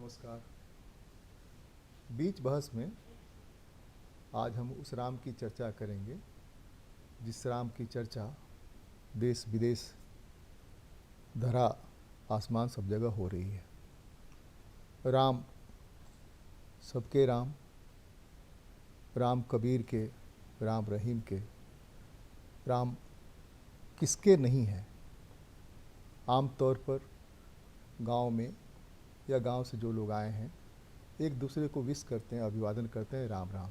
नमस्कार। बीच बहस में आज हम उस राम की चर्चा करेंगे जिस राम की चर्चा देश विदेश, धरा आसमान सब जगह हो रही है। राम सबके राम, राम कबीर के, राम रहीम के, राम किसके नहीं है। आम तौर पर गांव में या गांव से जो लोग आए हैं एक दूसरे को विश करते हैं, अभिवादन करते हैं, राम राम,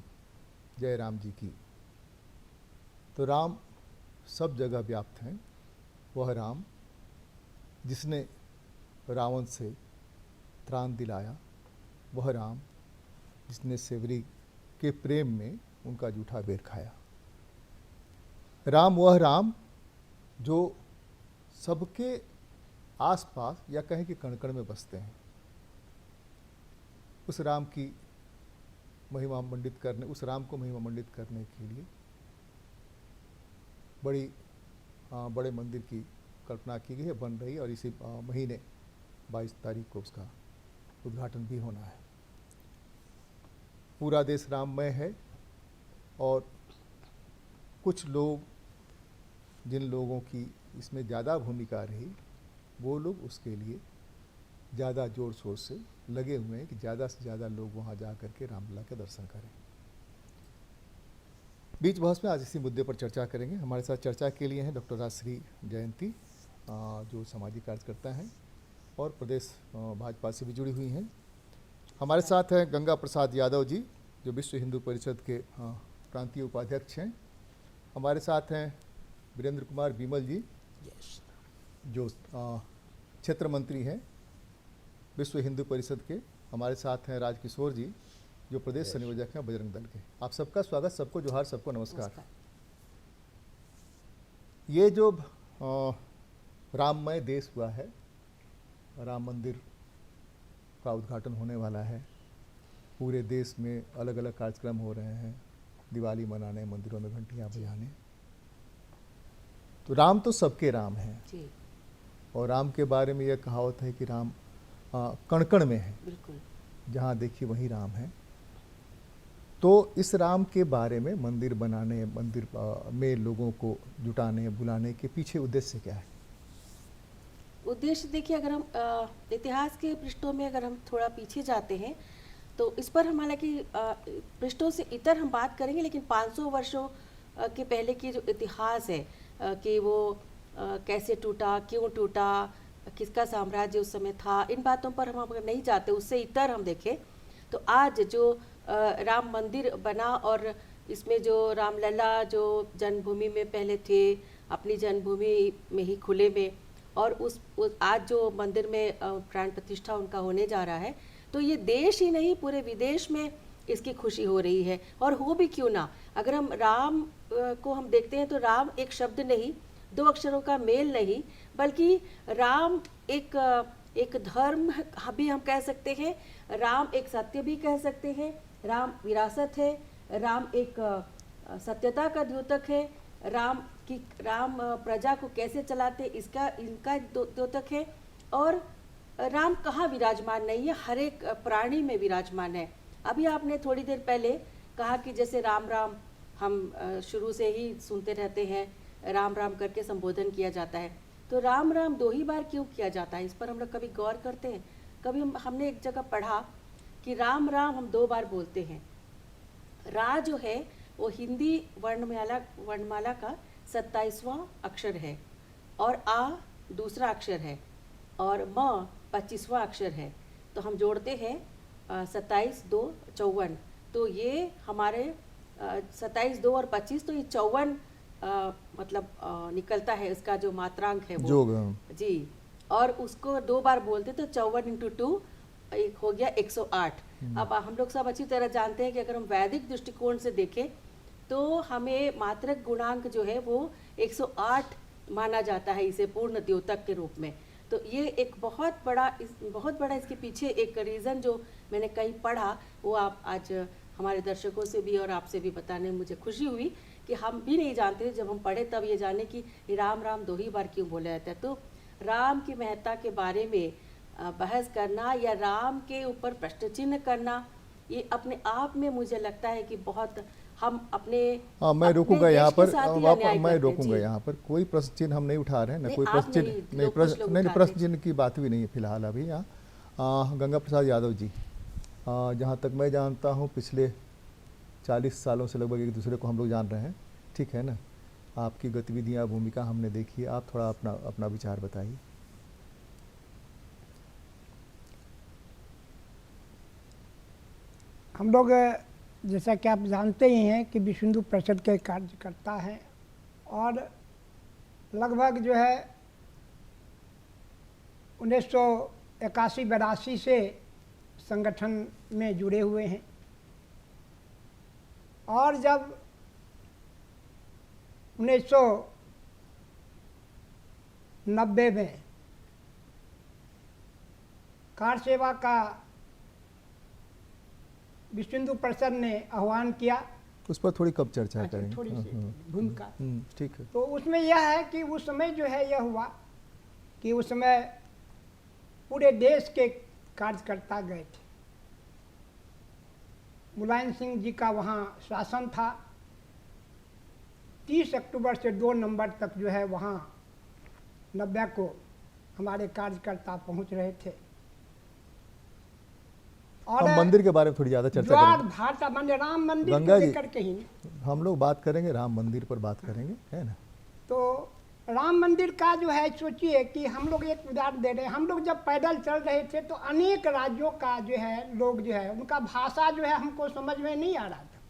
जय राम जी की। तो राम सब जगह व्याप्त हैं। वह राम जिसने रावण से त्राण दिलाया, वह राम जिसने सेवरी के प्रेम में उनका जूठा बेर खाया। राम वह राम जो सबके आसपास या कहें कि कण कण में बसते हैं। उस राम की महिमा मंडित करने, उस राम को महिमा मंडित करने के लिए बड़े मंदिर की कल्पना की गई है, बन रही है और इसी महीने 22 तारीख को उसका उद्घाटन भी होना है। पूरा देश राममय है और कुछ लोग, जिन लोगों की इसमें ज़्यादा भूमिका रही, वो लोग उसके लिए ज़्यादा जोर शोर से लगे हुए हैं कि ज़्यादा से ज़्यादा लोग वहाँ जा कर के रामलला के दर्शन करें। बीच बहस में आज इसी मुद्दे पर चर्चा करेंगे। हमारे साथ चर्चा के लिए हैं डॉक्टर राजश्री जयंती, जो सामाजिक कार्यकर्ता हैं और प्रदेश भाजपा से भी जुड़ी हुई हैं। हमारे साथ हैं गंगा प्रसाद यादव जी, जो विश्व हिंदू परिषद के प्रांतीय उपाध्यक्ष हैं। हमारे साथ हैं वीरेंद्र कुमार विमल जी, जो क्षेत्र मंत्री हैं विश्व हिंदू परिषद के। हमारे साथ हैं राजकिशोर जी, जो प्रदेश संयोजक हैं बजरंग दल के। आप सबका स्वागत, सबको जोहार, सबको नमस्कार। ये जो राममय देश हुआ है, राम मंदिर का उद्घाटन होने वाला है, पूरे देश में अलग अलग कार्यक्रम हो रहे हैं, दिवाली मनाने, मंदिरों में घंटियां बजाने। तो राम तो सबके राम हैं जी। और राम के बारे में यह कहावत है कि राम कण कण में है, बिल्कुल जहाँ देखिए वहीं राम है। तो इस राम के बारे में मंदिर बनाने, मंदिर में लोगों को जुटाने, बुलाने के पीछे उद्देश्य क्या है? उद्देश्य देखिए, अगर हम इतिहास के पृष्ठों में अगर हम थोड़ा पीछे जाते हैं तो इस पर हम हालांकि पृष्ठों से इतर हम बात करेंगे, लेकिन 500 वर्षों के पहले की जो इतिहास है कि वो कैसे टूटा, क्यों टूटा, किसका साम्राज्य उस समय था, इन बातों पर हम अगर नहीं जाते, उससे इतर हम देखें तो आज जो राम मंदिर बना और इसमें जो रामलला जो जन्मभूमि में पहले थे, अपनी जन्मभूमि में ही खुले में, और उस आज जो मंदिर में प्राण प्रतिष्ठा उनका होने जा रहा है, तो ये देश ही नहीं पूरे विदेश में इसकी खुशी हो रही है। और हो भी क्यों ना, अगर हम राम को हम देखते हैं तो राम एक शब्द नहीं, 2 अक्षरों का मेल नहीं, बल्कि राम एक धर्म भी हम कह सकते हैं, राम एक सत्य भी कह सकते हैं, राम विरासत है, राम एक सत्यता का द्योतक है, राम प्रजा को कैसे चलाते इनका द्योतक है। और राम कहाँ विराजमान नहीं है, हर एक प्राणी में विराजमान है। अभी आपने थोड़ी देर पहले कहा कि जैसे राम राम हम शुरू से ही सुनते रहते हैं, राम राम करके संबोधन किया जाता है, तो राम राम 2 ही बार क्यों किया जाता है? इस पर हम लोग कभी गौर करते हैं? कभी हमने एक जगह पढ़ा कि राम राम हम 2 बार बोलते हैं। रा जो है वो हिंदी वर्णमाला का 27वां अक्षर है, और आ दूसरा अक्षर है, और म 25वां अक्षर है। तो हम जोड़ते हैं 27, 2, 54। तो ये हमारे 27, 2 और 25, तो ये 54 मतलब निकलता है, इसका जो मात्रांक है वो जी। और उसको 2 बार बोलते तो 54 × 2 एक हो गया 108। अब हम लोग सब अच्छी तरह जानते हैं कि अगर हम वैदिक दृष्टिकोण से देखें तो हमें मात्रक गुणांक जो है वो 108 माना जाता है, इसे पूर्ण द्योतक के रूप में। तो ये एक बहुत बड़ा इसके पीछे एक रीज़न जो मैंने कहीं पढ़ा, वो आप आज हमारे दर्शकों से भी और आपसे भी बताने में मुझे खुशी हुई कि हम भी नहीं जानते थे, जब हम पढ़े तब ये जाने कि राम राम 2 ही बार क्यों बोला जाता है। तो राम की महत्ता के बारे में बहस करना या राम के ऊपर प्रश्न चिन्ह करना, ये अपने आप में मुझे लगता है कि बहुत हम अपने हाँ, मैं अपने रोकूंगा देश यहाँ के पर साथ ही वापस अन्याय मैं करते हैं। रोकूंगा जी। यहाँ पर। कोई प्रश्न चिन्ह हम नहीं उठा रहे हैं, ना नहीं, कोई आप प्रश्न चिन्ह नहीं, नहीं, लोग कुछ लोग नहीं उठाते प्रश्न हैं। चिन्ह की बात भी नहीं है फिलहाल अभी यहाँ। गंगा प्रसाद यादव जी, जहाँ तक मैं जानता हूँ पिछले 40 सालों से लगभग एक दूसरे को हम लोग जान रहे हैं, ठीक है ना। आपकी गतिविधियाँ, भूमिका हमने देखी है, आप थोड़ा अपना अपना विचार बताइए। हम लोग जैसा कि आप जानते ही हैं कि विश्व हिंदू परिषद के कार्यकर्ता हैं और लगभग जो है 1981-82 से संगठन में जुड़े हुए हैं। और जब 1990 में कार सेवा का विश्व हिंदू परिषद ने आह्वान किया, उस पर थोड़ी कब चर्चा अच्छा, करेंगे। थोड़ी हाँ, सी हाँ, भूमिका। ठीक है। तो उसमें यह है कि उस समय जो है यह हुआ कि उस समय पूरे देश के कार्यकर्ता गए थे। मुलायम सिंह जी का वहाँ शासन था। 30 अक्टूबर से 2 नवंबर तक जो है वहाँ 90 को हमारे कार्यकर्ता पहुँच रहे थे। और हम मंदिर के बारे में थोड़ी ज़्यादा चर्चा ज्वार करेंगे। भाटा मंदिर, राम मंदिर गंगा को जी, लेकर के ही। हम लोग बात करेंगे राम मंदिर पर, बात करेंगे, है ना। तो राम मंदिर का जो है, सोचिए कि हम लोग एक उदाहरण दे रहे हैं। हम लोग जब पैदल चल रहे थे तो अनेक राज्यों का जो है लोग जो है उनका भाषा जो है हमको समझ में नहीं आ रहा था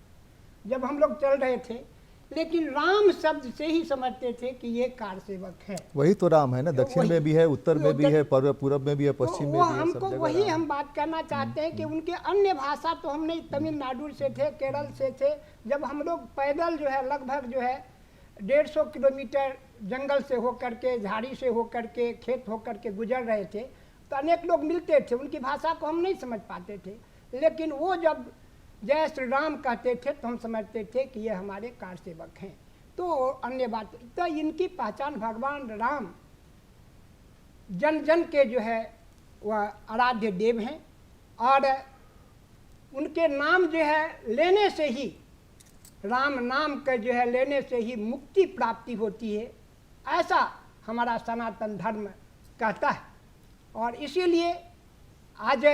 जब हम लोग चल रहे थे, लेकिन राम शब्द से ही समझते थे कि ये कार सेवक है। वही तो राम है ना, दक्षिण में भी है, उत्तर में भी है, पूरब में भी है, पश्चिम में वो भी है, सब हमको जगह वही राम। हम बात करना चाहते हैं कि उनके अन्य भाषा तो हम नहीं, तमिलनाडु से थे, केरल से थे। जब हम लोग पैदल जो है लगभग जो है 150 किलोमीटर जंगल से होकर के, झाड़ी से होकर के, खेत होकर के गुजर रहे थे, तो अनेक लोग मिलते थे, उनकी भाषा को हम नहीं समझ पाते थे। लेकिन वो जब जय श्री राम कहते थे तो हम समझते थे कि ये हमारे कार सेवक हैं। तो अन्य बात, तो इनकी पहचान भगवान राम जन जन के जो है वह आराध्य देव हैं और उनके नाम जो है लेने से ही, राम नाम का जो है लेने से ही मुक्ति प्राप्ति होती है, ऐसा हमारा सनातन धर्म कहता है। और इसीलिए आज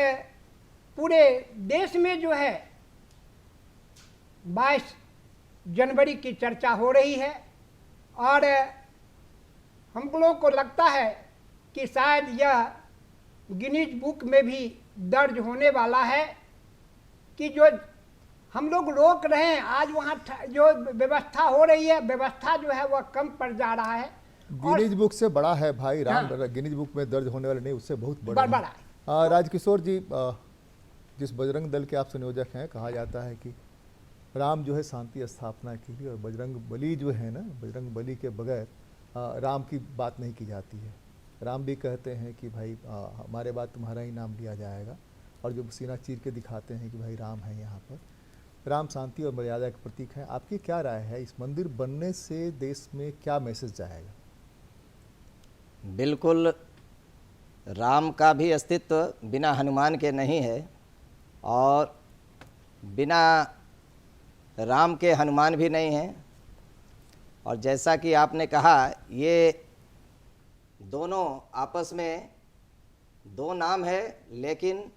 पूरे देश में जो है 22 जनवरी की चर्चा हो रही है और हम लोगों को लगता है कि शायद यह गिनीज बुक में भी दर्ज होने वाला है कि जो हम लोग रोक रहे हैं, आज वहाँ जो व्यवस्था हो रही है, व्यवस्था जो है वह कम पड़ जा रहा है। गिनीज बुक से बड़ा है भाई राम, हाँ। गिनीज बुक में दर्ज होने वाले नहीं, उससे बहुत बड़ा बड़ा है। राजकिशोर जी, जिस बजरंग दल के आप संयोजक हैं, कहा जाता है कि राम जो है शांति स्थापना के लिए, और बजरंग बली जो है ना, बजरंग बली के बगैर राम की बात नहीं की जाती है। राम भी कहते हैं कि भाई हमारे बाद तुम्हारा ही नाम लिया जाएगा, और जो सीना चीर के दिखाते हैं कि भाई राम है यहाँ पर। राम शांति और मर्यादा के प्रतीक है। आपकी क्या राय है, इस मंदिर बनने से देश में क्या मैसेज जाएगा? बिल्कुल, राम का भी अस्तित्व बिना हनुमान के नहीं है और बिना राम के हनुमान भी नहीं है। और जैसा कि आपने कहा, ये दोनों आपस में दो नाम है, लेकिन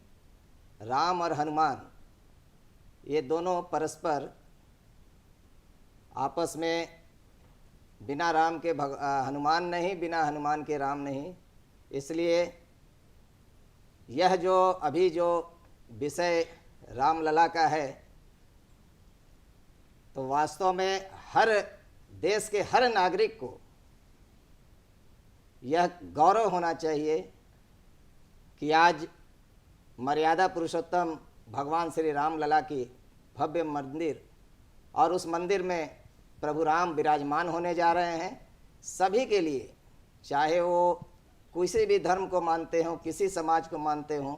राम और हनुमान ये दोनों परस्पर आपस में, बिना राम के हनुमान नहीं, बिना हनुमान के राम नहीं। इसलिए यह जो अभी जो विषय रामलला का है, तो वास्तव में हर देश के हर नागरिक को यह गौरव होना चाहिए कि आज मर्यादा पुरुषोत्तम भगवान श्री रामलला की भव्य मंदिर, और उस मंदिर में प्रभु राम विराजमान होने जा रहे हैं। सभी के लिए, चाहे वो किसी भी धर्म को मानते हों, किसी समाज को मानते हों,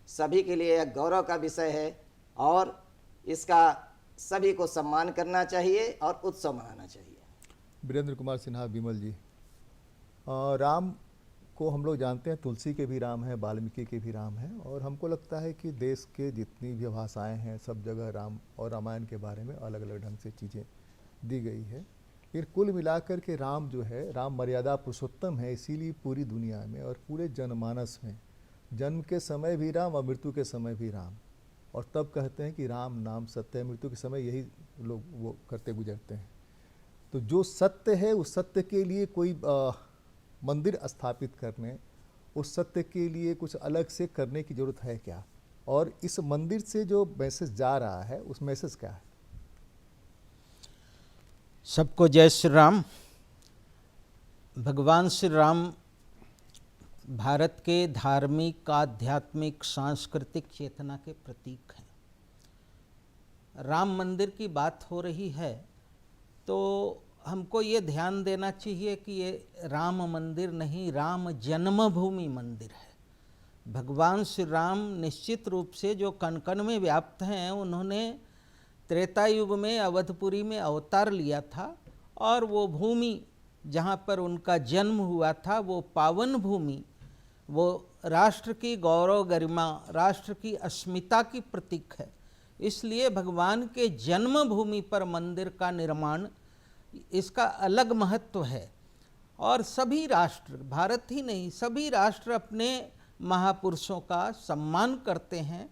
सभी के लिए यह गौरव का विषय है और इसका सभी को सम्मान करना चाहिए और उत्सव मनाना चाहिए। वीरेंद्र कुमार सिन्हा विमल जी, राम को हम लोग जानते हैं तुलसी के भी राम हैं, वाल्मीकि के भी राम हैं, और हमको लगता है कि देश के जितनी भी भाषाएं हैं सब जगह राम और रामायण के बारे में अलग अलग ढंग से चीज़ें दी गई है। फिर कुल मिलाकर के राम जो है, राम मर्यादा पुरुषोत्तम है, इसीलिए पूरी दुनिया में और पूरे जनमानस में जन्म के समय भी राम और मृत्यु के समय भी राम। और तब कहते हैं कि राम नाम सत्य है, मृत्यु के समय यही लोग वो करते गुजरते हैं। तो जो सत्य है उस सत्य के लिए कोई मंदिर स्थापित करने, उस सत्य के लिए कुछ अलग से करने की ज़रूरत है क्या? और इस मंदिर से जो मैसेज जा रहा है उस मैसेज क्या है? सबको जय श्री राम। भगवान श्री राम भारत के धार्मिक, आध्यात्मिक, सांस्कृतिक चेतना के प्रतीक हैं। राम मंदिर की बात हो रही है तो हमको ये ध्यान देना चाहिए कि ये राम मंदिर नहीं, राम जन्मभूमि मंदिर है। भगवान श्री राम निश्चित रूप से जो कण कण में व्याप्त हैं, उन्होंने त्रेता युग में अवधपुरी में अवतार लिया था, और वो भूमि जहाँ पर उनका जन्म हुआ था वो पावन भूमि, वो राष्ट्र की गौरव गरिमा, राष्ट्र की अस्मिता की प्रतीक है। इसलिए भगवान के जन्मभूमि पर मंदिर का निर्माण, इसका अलग महत्व है। और सभी राष्ट्र, भारत ही नहीं सभी राष्ट्र अपने महापुरुषों का सम्मान करते हैं।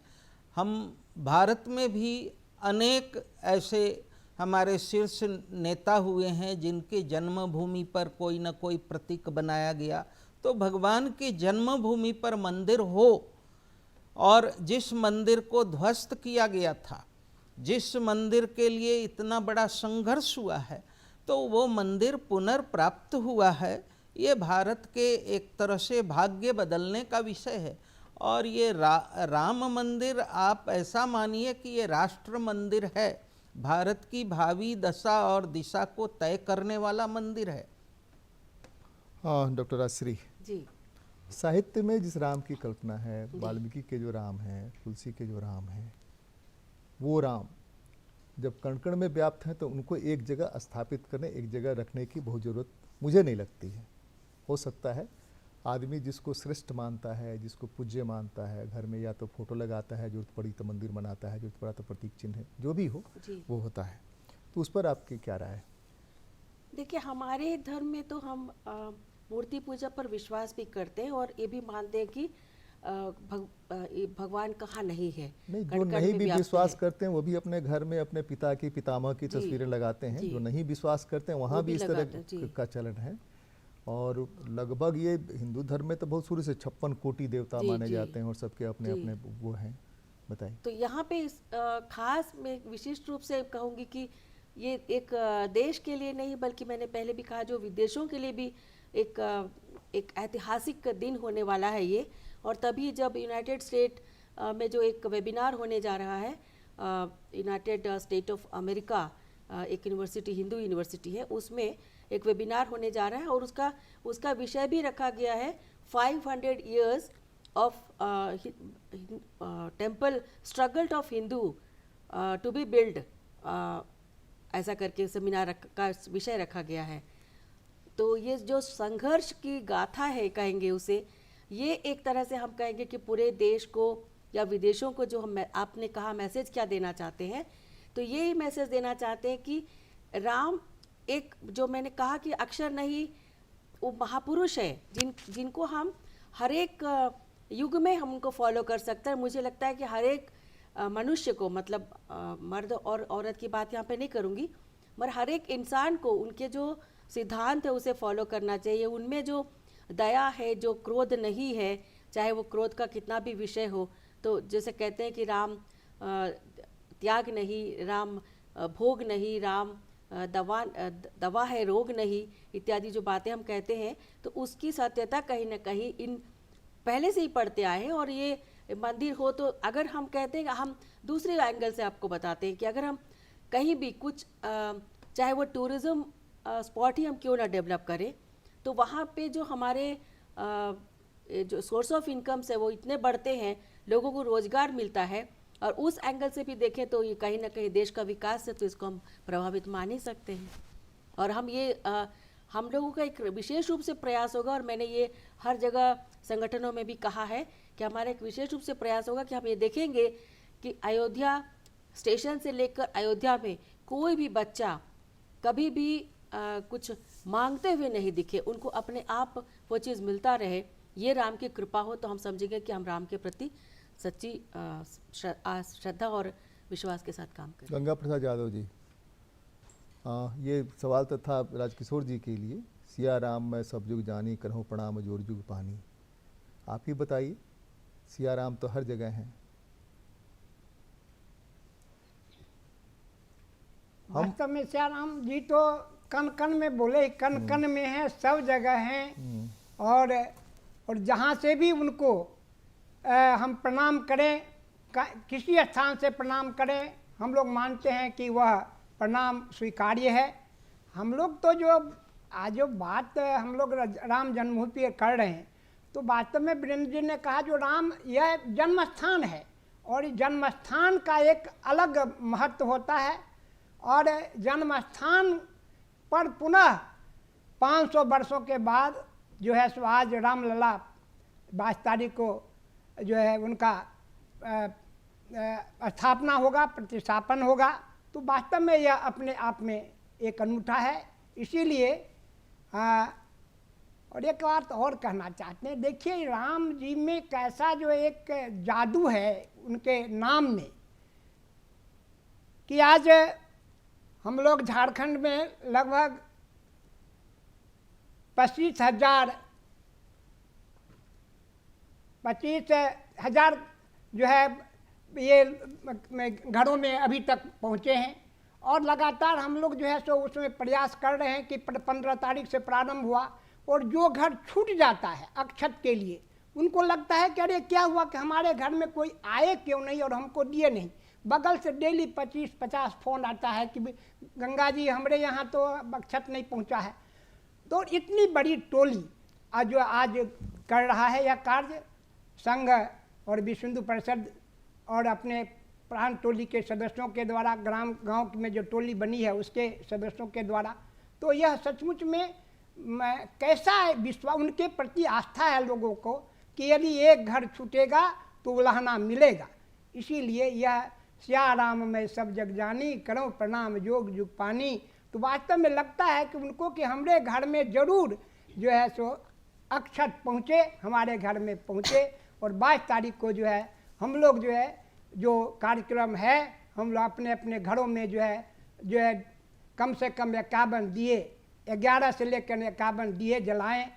हम भारत में भी अनेक ऐसे हमारे शीर्ष नेता हुए हैं जिनके जन्मभूमि पर कोई न कोई प्रतीक बनाया गया। तो भगवान की जन्मभूमि पर मंदिर हो, और जिस मंदिर को ध्वस्त किया गया था, जिस मंदिर के लिए इतना बड़ा संघर्ष हुआ है, तो वो मंदिर पुनर्प्राप्त हुआ है। ये भारत के एक तरह से भाग्य बदलने का विषय है। और ये राम मंदिर आप ऐसा मानिए कि ये राष्ट्र मंदिर है, भारत की भावी दशा और दिशा को तय करने वाला मंदिर है। हाँ डॉक्टर राजश्री जी, साहित्य में जिस राम की कल्पना है, वाल्मीकि के जो राम हैं, तुलसी के जो राम हैं, वो राम जब कण कण में व्याप्त हैं तो उनको एक जगह स्थापित करने, एक जगह रखने की बहुत ज़रूरत मुझे नहीं लगती है। हो सकता है आदमी जिसको श्रेष्ठ मानता है, जिसको पूज्य मानता है, घर में या तो फोटो लगाता है, जरूरत पड़ी तो मंदिर बनाता है, जरूरत पड़ा तो प्रतीक चिन्ह है, जो भी हो वो होता है। तो उस पर आपकी क्या राय है? देखिए, हमारे धर्म में तो हम मूर्ति पूजा पर विश्वास भी करते हैं और ये भी मानते हैं कि भगवान कहाँ नहीं है। नहीं, जो नहीं भी विश्वास करते हैं वो भी अपने घर में अपने पिता की, पितामह की तस्वीरें लगाते हैं। जो नहीं विश्वास करते हैं वहाँ भी इस तरह का चलन है। और लगभग ये हिंदू धर्म में तो बहुत शुरू से 56 कोटि देवता माने जाते हैं और सबके अपने अपने वो हैं। बताइए। तो यहाँ पे खास मैं विशिष्ट रूप से कहूँगी कि ये एक देश के लिए नहीं, बल्कि मैंने पहले भी कहा जो विदेशों के लिए भी एक ऐतिहासिक दिन होने वाला है ये। और तभी जब यूनाइटेड स्टेट में जो एक वेबिनार होने जा रहा है, यूनाइटेड स्टेट ऑफ अमेरिका, एक यूनिवर्सिटी, हिंदू यूनिवर्सिटी है, उसमें एक वेबिनार होने जा रहा है और उसका विषय भी रखा गया है 500 years of temple struggle of Hindu to be build, ऐसा करके सेमिनार का विषय रखा गया है। तो ये जो संघर्ष की गाथा है कहेंगे उसे, ये एक तरह से हम कहेंगे कि पूरे देश को या विदेशों को जो हम आपने कहा मैसेज क्या देना चाहते हैं, तो ये मैसेज देना चाहते हैं कि राम एक, जो मैंने कहा कि अक्षर नहीं, वो महापुरुष है जिनको हम हर एक युग में हम उनको फॉलो कर सकते हैं। मुझे लगता है कि हर एक मनुष्य को, मतलब मर्द और औरत की बात यहाँ पे नहीं करूँगी, मगर हर एक इंसान को उनके जो सिद्धांत है उसे फॉलो करना चाहिए। उनमें जो दया है, जो क्रोध नहीं है, चाहे वो क्रोध का कितना भी विषय हो। तो जैसे कहते हैं कि राम त्याग नहीं, राम भोग नहीं, राम दवा है रोग नहीं, इत्यादि जो बातें हम कहते हैं, तो उसकी सत्यता कहीं ना कहीं इन पहले से ही पढ़ते आए हैं। और ये मंदिर हो तो अगर हम कहते हैं, हम दूसरे एंगल से आपको बताते हैं कि अगर हम कहीं भी कुछ चाहे वो टूरिज़्म स्पॉट ही हम क्यों ना डेवलप करें, तो वहाँ पे जो हमारे जो सोर्स ऑफ इनकम्स है वो इतने बढ़ते हैं, लोगों को रोज़गार मिलता है। और उस एंगल से भी देखें तो ये कहीं ना कहीं देश का विकास है, तो इसको हम प्रभावित मान ही सकते हैं। और हम ये हम लोगों का एक विशेष रूप से प्रयास होगा, और मैंने ये हर जगह संगठनों में भी कहा है कि हमारा एक विशेष रूप से प्रयास होगा कि हम ये देखेंगे कि अयोध्या स्टेशन से लेकर अयोध्या में कोई भी बच्चा कभी भी कुछ मांगते हुए नहीं दिखे, उनको अपने आप वो चीज़ मिलता रहे। ये राम की कृपा हो तो हम समझेंगे कि हम राम के प्रति सच्ची श्रद्धा और विश्वास के साथ काम करें। गंगा प्रसाद यादव जी, ये सवाल तो था राजकिशोर जी के लिए। सिया राम मैं सब जुग जानी, करहूँ प्रणाम जोर जुग पानी। आप ही बताइए, सिया राम तो हर जगह हैं। वास्तव में सिया राम जी तो कन कन में बोले, कन कन में है, सब जगह हैं। और जहाँ से भी उनको हम प्रणाम करें, किसी स्थान से प्रणाम करें, हम लोग मानते हैं कि वह प्रणाम स्वीकार्य है। हम लोग तो जो बात हम लोग राम जन्मभूमि पे कर रहे हैं, तो वास्तव में वीरेंद्र जी ने कहा जो राम यह जन्म स्थान है, और इस जन्म स्थान का एक अलग महत्व होता है। और जन्म स्थान पर पुनः 500 वर्षों के बाद जो है सो आज रामलला 22 तारीख को जो है उनका स्थापना होगा, प्रतिष्ठापन होगा। तो वास्तव में यह अपने आप में एक अनूठा है। इसीलिए और एक बात और कहना चाहते हैं, देखिए राम जी में कैसा जो एक जादू है उनके नाम में, कि आज हम लोग झारखंड में लगभग 25,000 जो है ये घरों में अभी तक पहुँचे हैं। और लगातार हम लोग जो है सो उसमें प्रयास कर रहे हैं कि 15 तारीख से प्रारंभ हुआ, और जो घर छूट जाता है अक्षत के लिए, उनको लगता है कि अरे क्या हुआ कि हमारे घर में कोई आए क्यों नहीं और हमको दिए नहीं। बगल से डेली 25-50 फ़ोन आता है कि गंगा जी हमारे यहाँ तो अक्षत नहीं पहुँचा है। तो इतनी बड़ी टोली जो आज कर रहा है यह कार्य, संघ और विश्व हिंदू परिषद और अपने प्राण टोली के सदस्यों के द्वारा, गांव में जो टोली बनी है उसके सदस्यों के द्वारा। तो यह सचमुच में कैसा विश्वास, उनके प्रति आस्था है लोगों को कि यदि एक घर छूटेगा तो उलाहना मिलेगा। इसीलिए यह सिया राम मैं सब जग जानी, करो प्रणाम जोग जुग पानी। तो वास्तव में लगता है कि उनको कि हमारे घर में जरूर जो है सो अक्षत पहुँचे, हमारे घर में पहुँचे। और 22 तारीख को जो है हम लोग जो है जो कार्यक्रम है, हम लोग अपने अपने घरों में जो है कम से कम 51 दिए, 11 से लेकर 51 दिए जलाएं।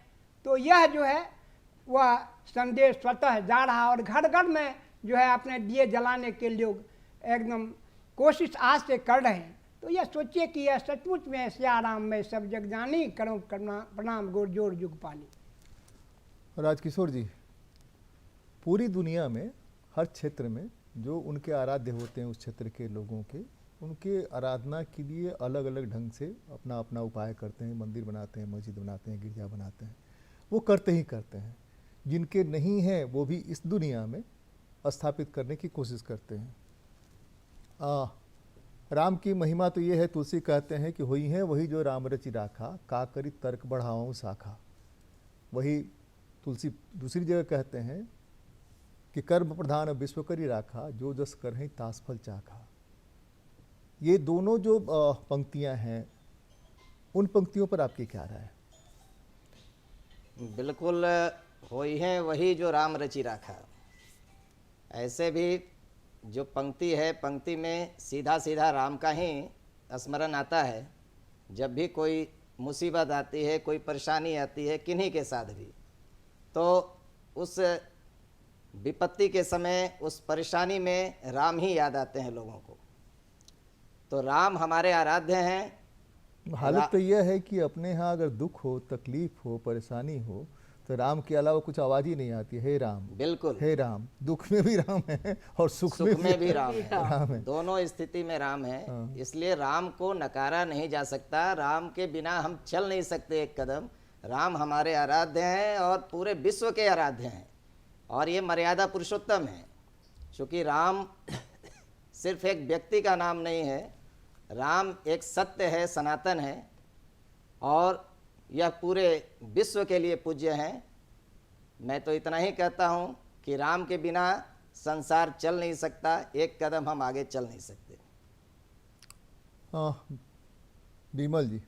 तो यह जो है वह संदेश स्वतः जा रहा, और घर घर में जो है अपने दिए जलाने के लिए एकदम कोशिश आज से कर रहे हैं। तो यह सोचिए कि यह सचमुच में सिया राम में सब जग जानी, करो प्रणाम जोर जुग पानी। राजकिशोर जी, पूरी दुनिया में हर क्षेत्र में जो उनके आराध्य होते हैं उस क्षेत्र के लोगों के, उनके आराधना के लिए अलग अलग ढंग से अपना अपना उपाय करते हैं। मंदिर बनाते हैं, मस्जिद बनाते हैं, गिरजा बनाते हैं, वो करते ही करते हैं। जिनके नहीं हैं वो भी इस दुनिया में स्थापित करने की कोशिश करते हैं। राम की महिमा तो ये है, तुलसी कहते हैं कि हुई है वही जो राम रचि राखा, का करी तर्क बढ़ाऊँ शाखा। वही तुलसी दूसरी जगह कहते हैं कि कर्म प्रधान विश्व करी राखा, जो जस कर हैं तास फल चाखा। ये दोनों जो पंक्तियां हैं, उन पंक्तियों पर आपकी क्या राय है? बिल्कुल, होई है वही जो राम रचि राखा। ऐसे भी जो पंक्ति है, पंक्ति में सीधा सीधा राम का ही स्मरण आता है। जब भी कोई मुसीबत आती है, कोई परेशानी आती है किन्हीं के साथ भी, तो उस विपत्ति के समय, उस परेशानी में राम ही याद आते हैं लोगों को। तो राम हमारे आराध्य हैं। हालत तो यह है कि अपने यहाँ अगर दुख हो, तकलीफ हो, परेशानी हो, तो राम के अलावा कुछ आवाज ही नहीं आती। हे राम, बिल्कुल, हे राम। दुख में भी राम है और सुख में भी राम है। राम है। दोनों स्थिति में राम है। इसलिए राम को नकारा नहीं जा सकता। राम के बिना हम चल नहीं सकते एक कदम। राम हमारे आराध्य हैं और पूरे विश्व के आराध्य हैं, और ये मर्यादा पुरुषोत्तम है। क्योंकि राम सिर्फ एक व्यक्ति का नाम नहीं है, राम एक सत्य है, सनातन है। और यह पूरे विश्व के लिए पूज्य हैं। मैं तो इतना ही कहता हूँ कि राम के बिना संसार चल नहीं सकता, एक कदम हम आगे चल नहीं सकते। विमल जी,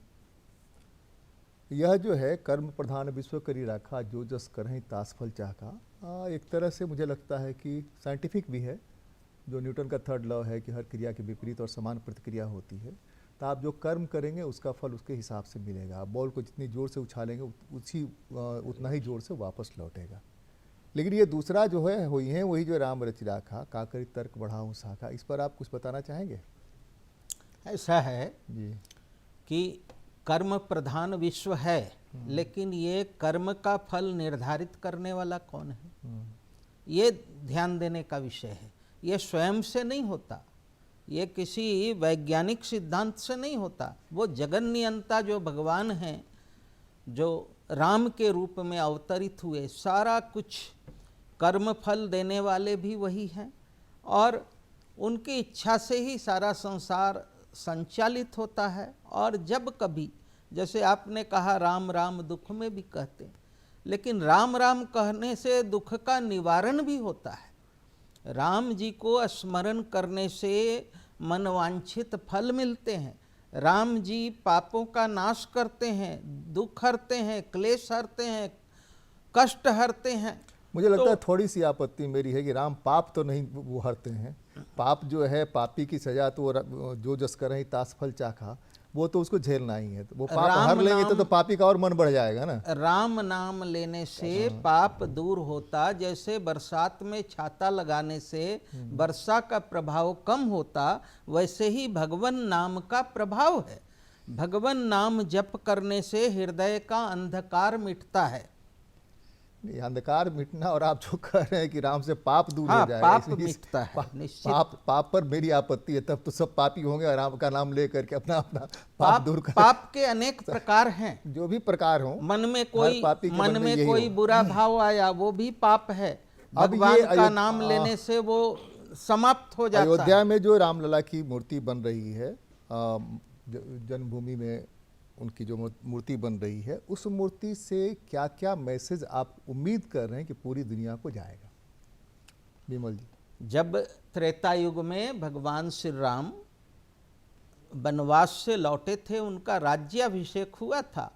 यह जो है कर्म प्रधान विश्व करी राखा, जो जस करहीं तास फल चाका, एक तरह से मुझे लगता है कि साइंटिफिक भी है। जो न्यूटन का थर्ड लॉ है कि हर क्रिया के विपरीत और समान प्रतिक्रिया होती है, तो आप जो कर्म करेंगे उसका फल उसके हिसाब से मिलेगा। आप बॉल को जितनी ज़ोर से उछालेंगे उतना ही ज़ोर से वापस लौटेगा। लेकिन ये दूसरा जो है हुई है वही जो राम रचि राखा, काकरी तर्क बढ़ाऊँ शाखा, इस पर आप कुछ बताना चाहेंगे? ऐसा है जी कि कर्म प्रधान विश्व है, लेकिन ये कर्म का फल निर्धारित करने वाला कौन है, ये ध्यान देने का विषय है। ये स्वयं से नहीं होता, ये किसी वैज्ञानिक सिद्धांत से नहीं होता। वो जगन नियंता जो भगवान हैं, जो राम के रूप में अवतरित हुए, सारा कुछ कर्म फल देने वाले भी वही हैं, और उनकी इच्छा से ही सारा संसार संचालित होता है। और जब कभी, जैसे आपने कहा राम राम दुख में भी कहते हैं, लेकिन राम राम कहने से दुख का निवारण भी होता है। राम जी को स्मरण करने से मनवांछित फल मिलते हैं। राम जी पापों का नाश करते हैं, दुख हरते हैं, क्लेश हरते हैं, कष्ट हरते हैं। मुझे लगता है थोड़ी सी आपत्ति मेरी है कि राम पाप तो नहीं वो हरते हैं। पाप जो है, पापी की सजा तो जो जस करहीं तास फल चाखा, वो तो उसको झेलना ही है। तो वो पाप हर लेंगे तो पापी का और मन बढ़ जाएगा ना। राम नाम लेने से पाप दूर होता, जैसे बरसात में छाता लगाने से वर्षा का प्रभाव कम होता, वैसे ही भगवान नाम का प्रभाव है। भगवान नाम जप करने से हृदय का अंधकार मिटता है। ये अंधकार मिटना, और आप जो कह रहे हैं कि राम से पाप दूर हो जाएगा, पाप मिटता है, निश्चित। पाप पर मेरी आपत्ति है। तब तो सब पापी होंगे और राम का नाम लेकर के अपना अपना पाप दूर कर। पाप के अनेक प्रकार हैं, जो भी प्रकार हो, मन में मन में कोई बुरा भाव आया, वो भी पाप है। भगवान का नाम लेने से वो समाप्त हो जाता है। अयोध्या में जो रामलला की मूर्ति बन रही है, जन्मभूमि में उनकी जो मूर्ति बन रही है, उस मूर्ति से क्या क्या मैसेज आप उम्मीद कर रहे हैं कि पूरी दुनिया को जाएगा? विमल जी, जब त्रेता युग में भगवान श्री राम वनवास से लौटे थे, उनका राज्याभिषेक हुआ था,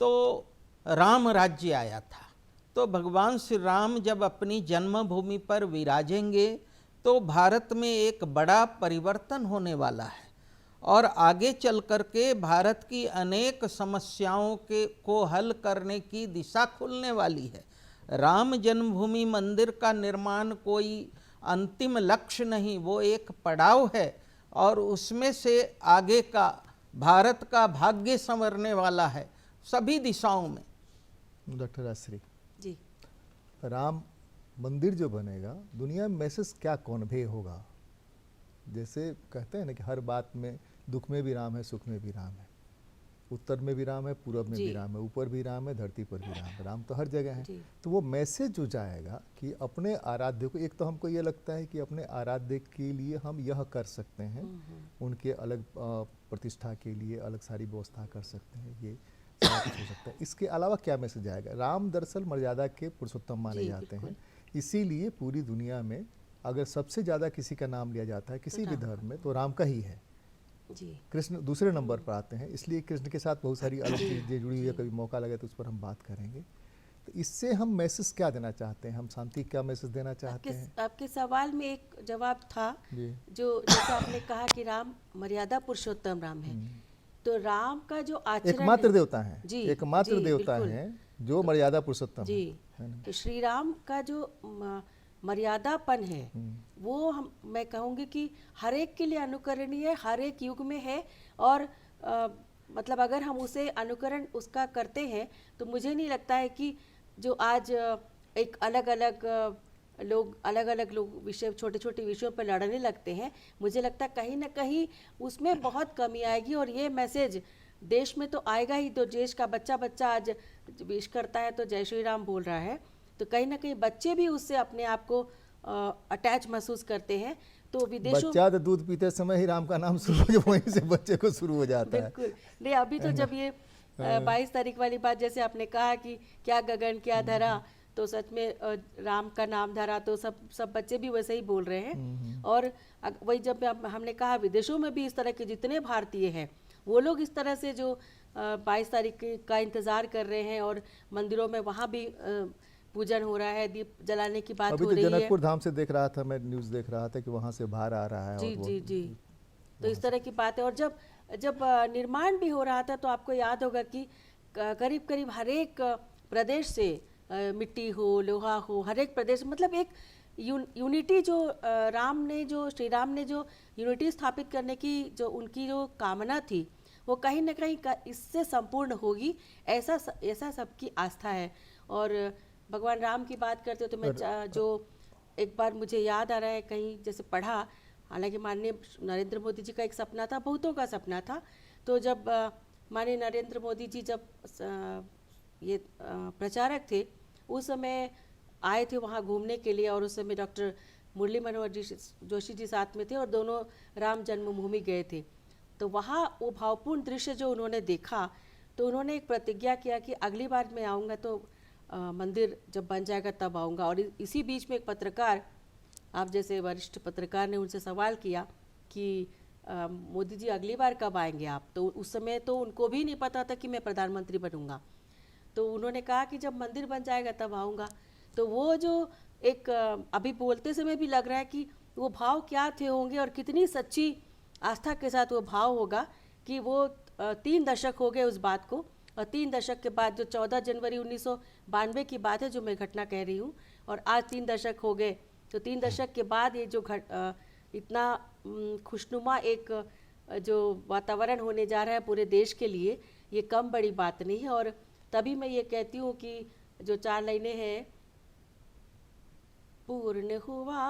तो राम राज्य आया था। तो भगवान श्री राम जब अपनी जन्मभूमि पर विराजेंगे तो भारत में एक बड़ा परिवर्तन होने वाला है, और आगे चल कर के भारत की अनेक समस्याओं को हल करने की दिशा खुलने वाली है। राम जन्मभूमि मंदिर का निर्माण कोई अंतिम लक्ष्य नहीं, वो एक पड़ाव है, और उसमें से आगे का भारत का भाग्य संवरने वाला है सभी दिशाओं में। डॉक्टर राजश्री जी, राम मंदिर जो बनेगा, दुनिया में मैसेज क्या कन्वे होगा? जैसे कहते हैं ना कि हर बात में, दुख में भी राम है, सुख में भी राम है, उत्तर में भी राम है, पूरब में भी राम है, ऊपर भी राम है, धरती पर भी राम है। राम तो हर जगह है। तो वो मैसेज जो जाएगा कि अपने आराध्य को, एक तो हमको ये लगता है कि अपने आराध्य के लिए हम यह कर सकते हैं, उनके अलग प्रतिष्ठा के लिए अलग सारी व्यवस्था कर सकते हैं, ये सारा कुछ हो सकता है। इसके अलावा क्या मैसेज आएगा? राम दरअसल मर्यादा के पुरुषोत्तम माने जाते हैं, इसीलिए पूरी दुनिया में अगर सबसे ज़्यादा किसी का नाम लिया जाता है किसी भी धर्म में, तो राम का ही है। जी, कृष्ण दूसरे नंबर पर आते हैं, इसलिए कृष्ण के साथ बहुत सारी अलग चीज़ें जुड़ी हुई है। कभी मौका लगे तो उस पर हम बात करेंगे। तो इससे हम मैसेज क्या देना चाहते हैं? हम शांति क्या मैसेज देना चाहते हैं? आपके सवाल में एक जवाब था, जो जैसे आपने कहा कि राम मर्यादा पुरुषोत्तम राम है, तो राम का जो आचरण एकमात्र है, देवता है, जी, एकमात्र जी, देवता बिल्कुल। है जो मर्यादा पुरुषोत्तम जी, है ना? तो श्री राम का जो मर्यादापन है, वो मैं कहूँगी कि हर एक के लिए अनुकरणीय, हर एक युग में है। और मतलब अगर हम उसे अनुकरण उसका करते हैं, तो मुझे नहीं लगता है कि जो आज एक अलग अलग लोग विषय, छोटे छोटे विषयों पर लड़ने लगते हैं, मुझे लगता है कहीं ना कहीं उसमें बहुत कमी आएगी। और ये मैसेज देश में तो आएगा ही। तो देश का बच्चा आज विश करता है तो जय श्री राम बोल रहा है, तो कहीं ना कहीं बच्चे भी उससे अपने आप को अटैच महसूस करते हैं। तो विदेशों, बच्चा तो दूध पीते समय ही राम का नाम शुरू हो, वहीं से बच्चे को शुरू हो जाता है। बिल्कुल नहीं, अभी तो जब ये 22 तारीख वाली बात, जैसे आपने कहा कि क्या गगन क्या धरा, तो सच में राम का नाम धरा, तो सब बच्चे भी वैसे ही बोल रहे हैं। और वही जब हमने कहा विदेशों में भी इस तरह के जितने भारतीय हैं वो लोग इस तरह से जो 22 तारीख का इंतज़ार कर रहे हैं, और मंदिरों में वहाँ भी पूजन हो रहा है, दीप जलाने की बात अभी हो तो रही है। जनकपुर धाम से देख रहा था, मैं न्यूज़ देख रहा था कि वहाँ से बाहर आ रहा है। जी और वो जी जी, तो इस तरह की बात है। और जब जब निर्माण भी हो रहा था तो आपको याद होगा कि करीब करीब हर एक प्रदेश से मिट्टी हो, लोहा हो, हर एक प्रदेश, मतलब एक यूनिटी जो श्री राम ने जो यूनिटी स्थापित करने की जो उनकी जो कामना थी, वो कहीं ना कहीं इससे संपूर्ण होगी, ऐसा सबकी आस्था है। और भगवान राम की बात करते हो तो मैं जो एक बार मुझे याद आ रहा है, कहीं जैसे पढ़ा, हालांकि माननीय नरेंद्र मोदी जी का एक सपना था, बहुतों का सपना था, तो जब माननीय नरेंद्र मोदी जी जब ये प्रचारक थे उस समय आए थे वहाँ घूमने के लिए, और उस समय डॉक्टर मुरली मनोहर जोशी जी साथ में थे, और दोनों राम जन्मभूमि गए थे। तो वहाँ वो भावपूर्ण दृश्य जो उन्होंने देखा, तो उन्होंने एक प्रतिज्ञा किया कि अगली बार मैं आऊँगा तो मंदिर जब बन जाएगा तब आऊँगा। और इसी बीच में एक पत्रकार, आप जैसे वरिष्ठ पत्रकार ने उनसे सवाल किया कि मोदी जी अगली बार कब आएंगे आप, तो उस समय तो उनको भी नहीं पता था कि मैं प्रधानमंत्री बनूंगा, तो उन्होंने कहा कि जब मंदिर बन जाएगा तब आऊँगा। तो वो जो एक अभी बोलते समय भी लग रहा है कि वो भाव क्या थे होंगे, और कितनी सच्ची आस्था के साथ वो भाव होगा कि वो 3 दशक हो गए उस बात को, और 3 दशक के बाद जो 14 जनवरी 1992 की बात है जो मैं घटना कह रही हूँ, और आज 3 दशक हो गए, तो 3 दशक के बाद ये जो इतना खुशनुमा एक जो वातावरण होने जा रहा है पूरे देश के लिए, ये कम बड़ी बात नहीं है। और तभी मैं ये कहती हूँ कि जो 4 लाइनें हैं, पूर्ण हुआ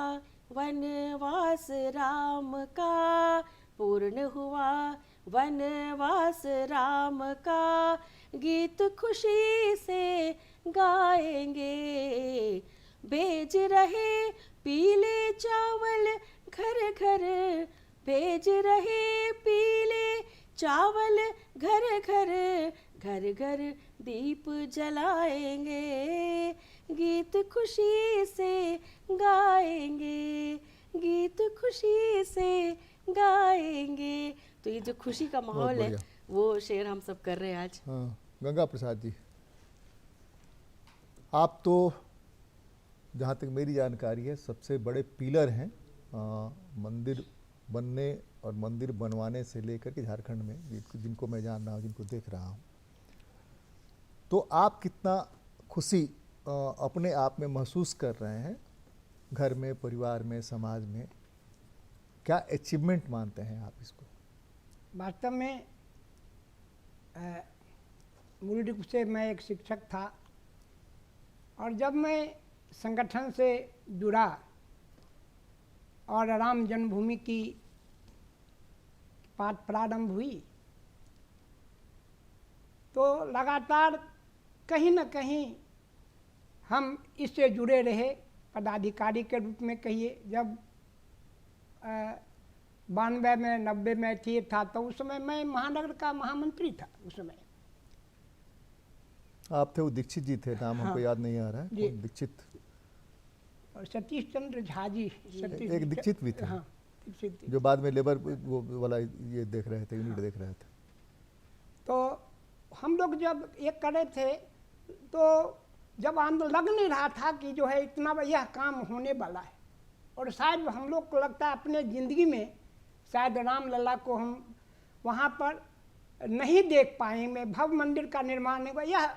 वनवास राम का, पूर्ण हुआ वनवास राम का, गीत खुशी से गाएंगे, भेज रहे पीले चावल घर घर, भेज रहे पीले चावल घर घर, घर घर दीप जलाएंगे, गीत खुशी से गाएंगे, गीत खुशी से गाएंगे। तो ये जो खुशी का माहौल है वो शेर हम सब कर रहे हैं आज। हाँ, गंगा प्रसाद जी, आप तो जहाँ तक मेरी जानकारी है सबसे बड़े पिलर हैं मंदिर बनने और मंदिर बनवाने से लेकर के झारखंड में, जिनको मैं जान रहा हूँ, जिनको देख रहा हूँ। तो आप कितना खुशी अपने आप में महसूस कर रहे हैं, घर में, परिवार में, समाज में, क्या अचीवमेंट मानते हैं आप इसको? वास्तव में मूल रूप से मैं एक शिक्षक था, और जब मैं संगठन से जुड़ा और राम जन्मभूमि की बात प्रारंभ हुई, तो लगातार कहीं न कहीं हम इससे जुड़े रहे, पदाधिकारी के रूप में कहिए। जब 92 में 90 में थी था, तो उस समय मैं महानगर का महामंत्री था उस समय। आप थे, वो दीक्षित जी थे, नाम हमको हाँ, याद नहीं आ रहा है, जी, दीक्षित, और सतीश चंद्र झा जी, एक दीक्षित भी थे, हाँ, दीक्षित जो बाद में लेबर वो वाला ये देख रहे थे, यूनिट देख रहे थे। तो हम लोग जब ये करे थे, तो जब आंदोलन लग नहीं रहा था कि जो है इतना यह काम होने वाला है, और शायद हम लोग को लगता है अपने ज़िंदगी में शायद रामलला को हम वहाँ पर नहीं देख पाएंगे, भव्य मंदिर का निर्माण होगा, यह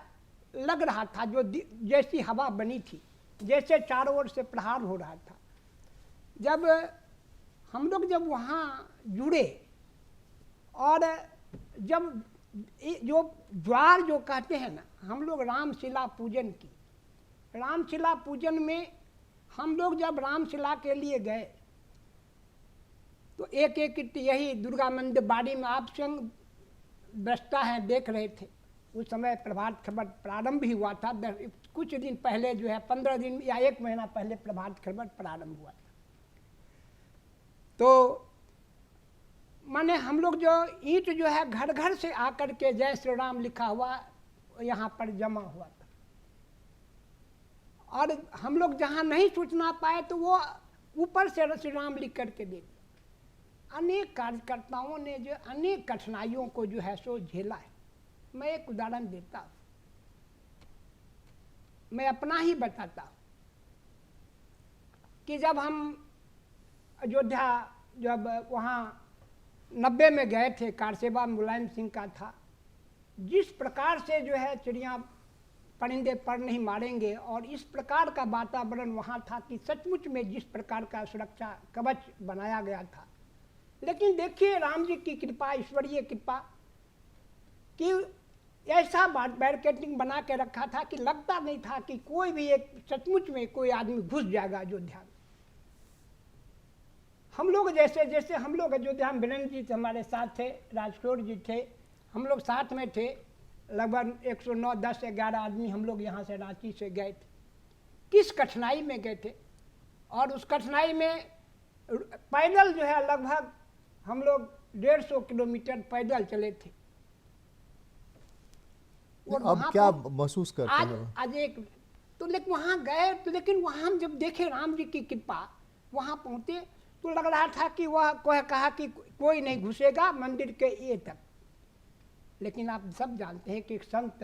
लग रहा था। जो जैसी हवा बनी थी, जैसे चारों ओर से प्रहार हो रहा था, जब हम लोग जब वहाँ जुड़े, और जब जो द्वार जो कहते हैं ना, हम लोग रामशिला पूजन की, रामशिला पूजन में हम लोग जब रामशिला के लिए गए, तो एक एक यही दुर्गा मंदिर बाड़ी में आप स्वयं दृष्टा हैं, देख रहे थे। उस समय प्रभात खबर प्रारंभ भी हुआ था, कुछ दिन पहले जो है 15 दिन या 1 महीना पहले प्रभात खबर प्रारंभ हुआ था। तो माने हम लोग जो ईंट जो है घर घर से आकर के जय श्री राम लिखा हुआ यहाँ पर जमा हुआ था, और हम लोग जहाँ नहीं सूचना पाए तो वो ऊपर से श्री राम लिख करके दे दिया। अनेक कार्यकर्ताओं ने जो अनेक कठिनाइयों को जो है सो झेला है। मैं एक उदाहरण देता हूँ, मैं अपना ही बताता हूँ कि जब हम अयोध्या जब वहाँ 90 में गए थे, कारसेवा मुलायम सिंह का था, जिस प्रकार से जो है चिड़िया परिंदे पर नहीं मारेंगे, और इस प्रकार का वातावरण वहाँ था कि सचमुच में जिस प्रकार का सुरक्षा कवच बनाया गया था। लेकिन देखिए राम जी की कृपा, ईश्वरीय कृपा, कि ऐसा बैरिकेडिंग बना के रखा था कि लगता नहीं था कि कोई भी एक सचमुच में कोई आदमी घुस जाएगा अयोध्या में। हम लोग जैसे जैसे हम लोग अयोध्या में, वीरेंद्र जी हमारे साथ थे, राजकोट जी थे, हम लोग साथ में थे, लगभग 109, 10, 11 आदमी हम लोग यहाँ से रांची से गए थे। किस कठिनाई में गए थे, और उस कठिनाई में पैदल जो है लगभग हम लोग 150 किलोमीटर पैदल चले थे। और अब क्या महसूस करते हैं? आज एक तो लेकिन वहाँ गए तो, लेकिन वहाँ हम जब देखे राम जी की कृपा, वहाँ पहुँचे तो लग रहा था कि वह कोई कहा कि कोई नहीं घुसेगा मंदिर के ये तक। लेकिन आप सब जानते हैं कि एक संत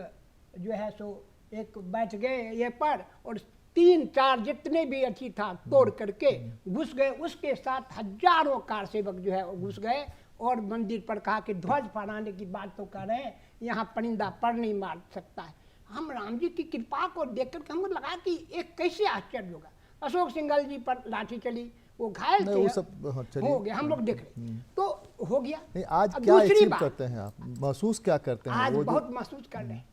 जो है सो एक बैठ गए ये पर, और 3-4 जितने भी अच्छी था तोड़ करके घुस गए। उसके साथ हजारों कार सेवक जो है वो घुस गए, और मंदिर पर कहा कि ध्वज फहराने की बात तो कर रहे हैं, यहाँ परिंदा पर नहीं मार सकता है। हम राम जी की कृपा को देख कर हमको लगा कि एक कैसे आश्चर्य होगा। अशोक सिंघल जी पर लाठी चली, वो घायल थे, वो सब हो गया, हम लोग देख रहे तो हो गया। नहीं, आज अब क्या दूसरी अचीव बात, करते हैं आप, महसूस क्या करते हैं? आज वो बहुत महसूस कर रहे हैं।